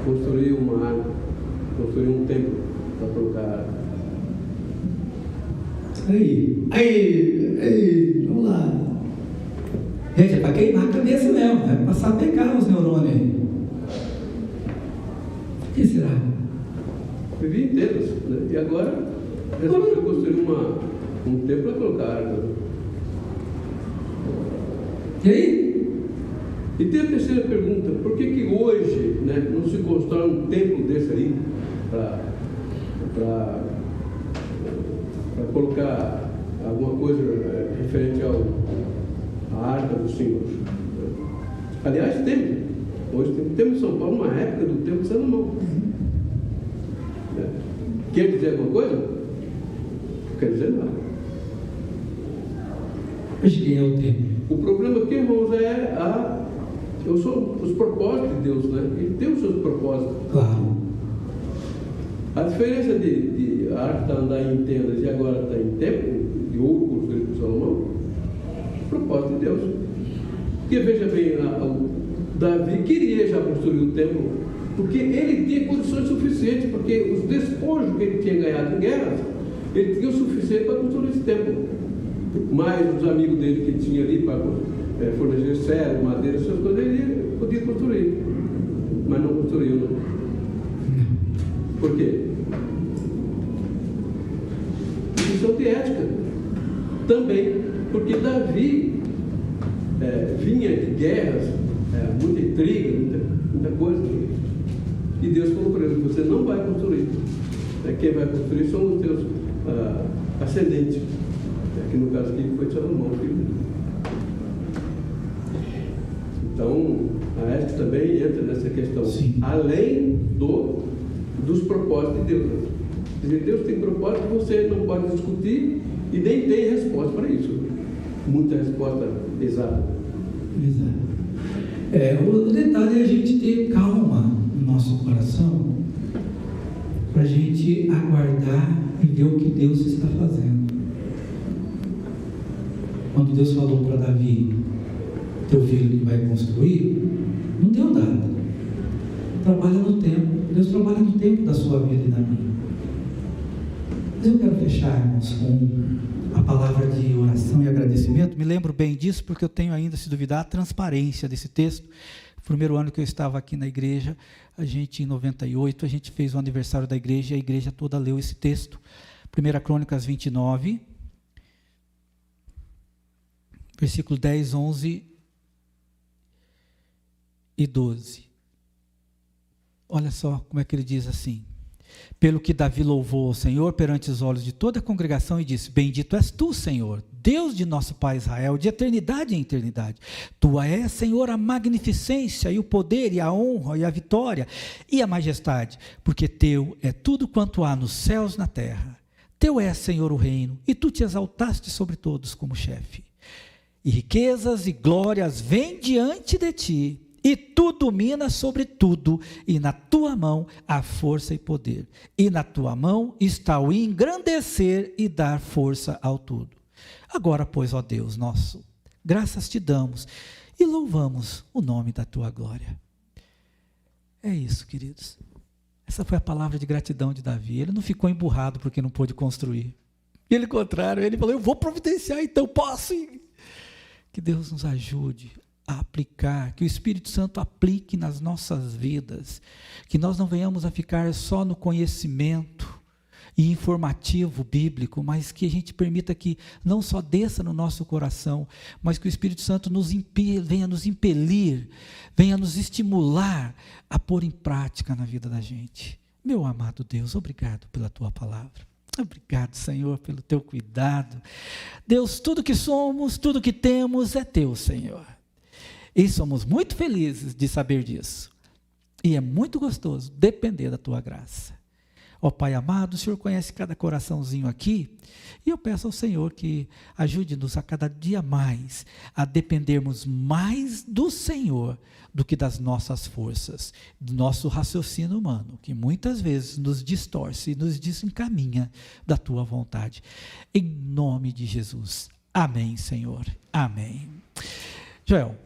construir uma arca, construir um templo para colocar a arca. Aí, vamos lá. Gente, é para queimar a cabeça mesmo, é para sapecar os neurônios aí. O que será? Vivi em tendas, né? E agora resolveu construir um templo para colocar a arca. E aí? E tem a terceira pergunta: por que hoje, né, não se constrói um templo desse aí para colocar alguma coisa referente à arca do Senhor? Aliás, tem. Hoje temos em São Paulo uma réplica do templo de Salomão. Quer dizer alguma coisa? Não quer dizer nada. Hoje quem é o templo? O problema aqui, irmãos, é a sou os propósitos de Deus, né? Ele tem os seus propósitos. Claro. A diferença de a arca está andando em tendas e agora está em templo de ouro construído por Salomão, propósito de Deus. Porque veja bem, Davi queria já construir o templo, porque ele tinha condições suficientes, porque os despojos que ele tinha ganhado em guerras, ele tinha o suficiente para construir esse templo. Mais os amigos dele que ele tinha ali para fornecer cedro, madeira, essas coisas, ele podia construir, mas não construiu, não. Por quê? Questão de ética também, porque Davi vinha de guerras, muita intriga, muita coisa, e Deus falou para ele: você não vai construir, quem vai construir são os teus ascendentes, que no caso aqui foi Salomão, filho dele. Então a ética também entra nessa questão. Sim. Além dos propósitos de Deus. Quer dizer, Deus tem propósito que você não pode discutir e nem tem resposta para isso. Muita resposta exata. Exato. O detalhe é a gente ter calma no nosso coração para a gente aguardar e ver o que Deus está fazendo. Quando Deus falou para Davi, teu filho que vai construir, não deu nada. Trabalha no tempo. Deus trabalha no tempo da sua vida e da minha. Mas eu quero fechar, irmãos, com a palavra de oração e agradecimento. Me lembro bem disso porque eu tenho ainda, se duvidar, a transparência desse texto. O primeiro ano que eu estava aqui na igreja, em 98, a gente fez o aniversário da igreja e a igreja toda leu esse texto. 1 Crônicas 29, versículo 10, 11 e 12. Olha só como é que ele diz assim: pelo que Davi louvou ao Senhor perante os olhos de toda a congregação e disse: bendito és tu, Senhor, Deus de nosso pai Israel, de eternidade em eternidade. Tua é, Senhor, a magnificência e o poder e a honra e a vitória e a majestade, porque teu é tudo quanto há nos céus e na terra. Teu é, Senhor, o reino, e tu te exaltaste sobre todos como chefe. E riquezas e glórias vêm diante de ti, e tu dominas sobre tudo, e na tua mão há força e poder, e na tua mão está o engrandecer e dar força ao tudo. Agora, pois, ó Deus nosso, graças te damos e louvamos o nome da tua glória. É isso, queridos. Essa foi a palavra de gratidão de Davi. Ele não ficou emburrado porque não pôde construir. Pelo contrário, ele falou: eu vou providenciar, então posso. Que Deus nos ajude a aplicar, que o Espírito Santo aplique nas nossas vidas, que nós não venhamos a ficar só no conhecimento e informativo bíblico, mas que a gente permita que não só desça no nosso coração, mas que o Espírito Santo venha nos impelir, venha nos estimular a pôr em prática na vida da gente. Meu amado Deus, obrigado pela tua palavra. Obrigado, Senhor, pelo teu cuidado. Deus, tudo que somos, tudo que temos é teu, Senhor. E somos muito felizes de saber disso. E é muito gostoso depender da tua graça. Ó Pai amado, o Senhor conhece cada coraçãozinho aqui, e eu peço ao Senhor que ajude-nos a cada dia mais a dependermos mais do Senhor do que das nossas forças, do nosso raciocínio humano, que muitas vezes nos distorce e nos desencaminha da tua vontade. Em nome de Jesus. Amém, Senhor. Amém. Joel.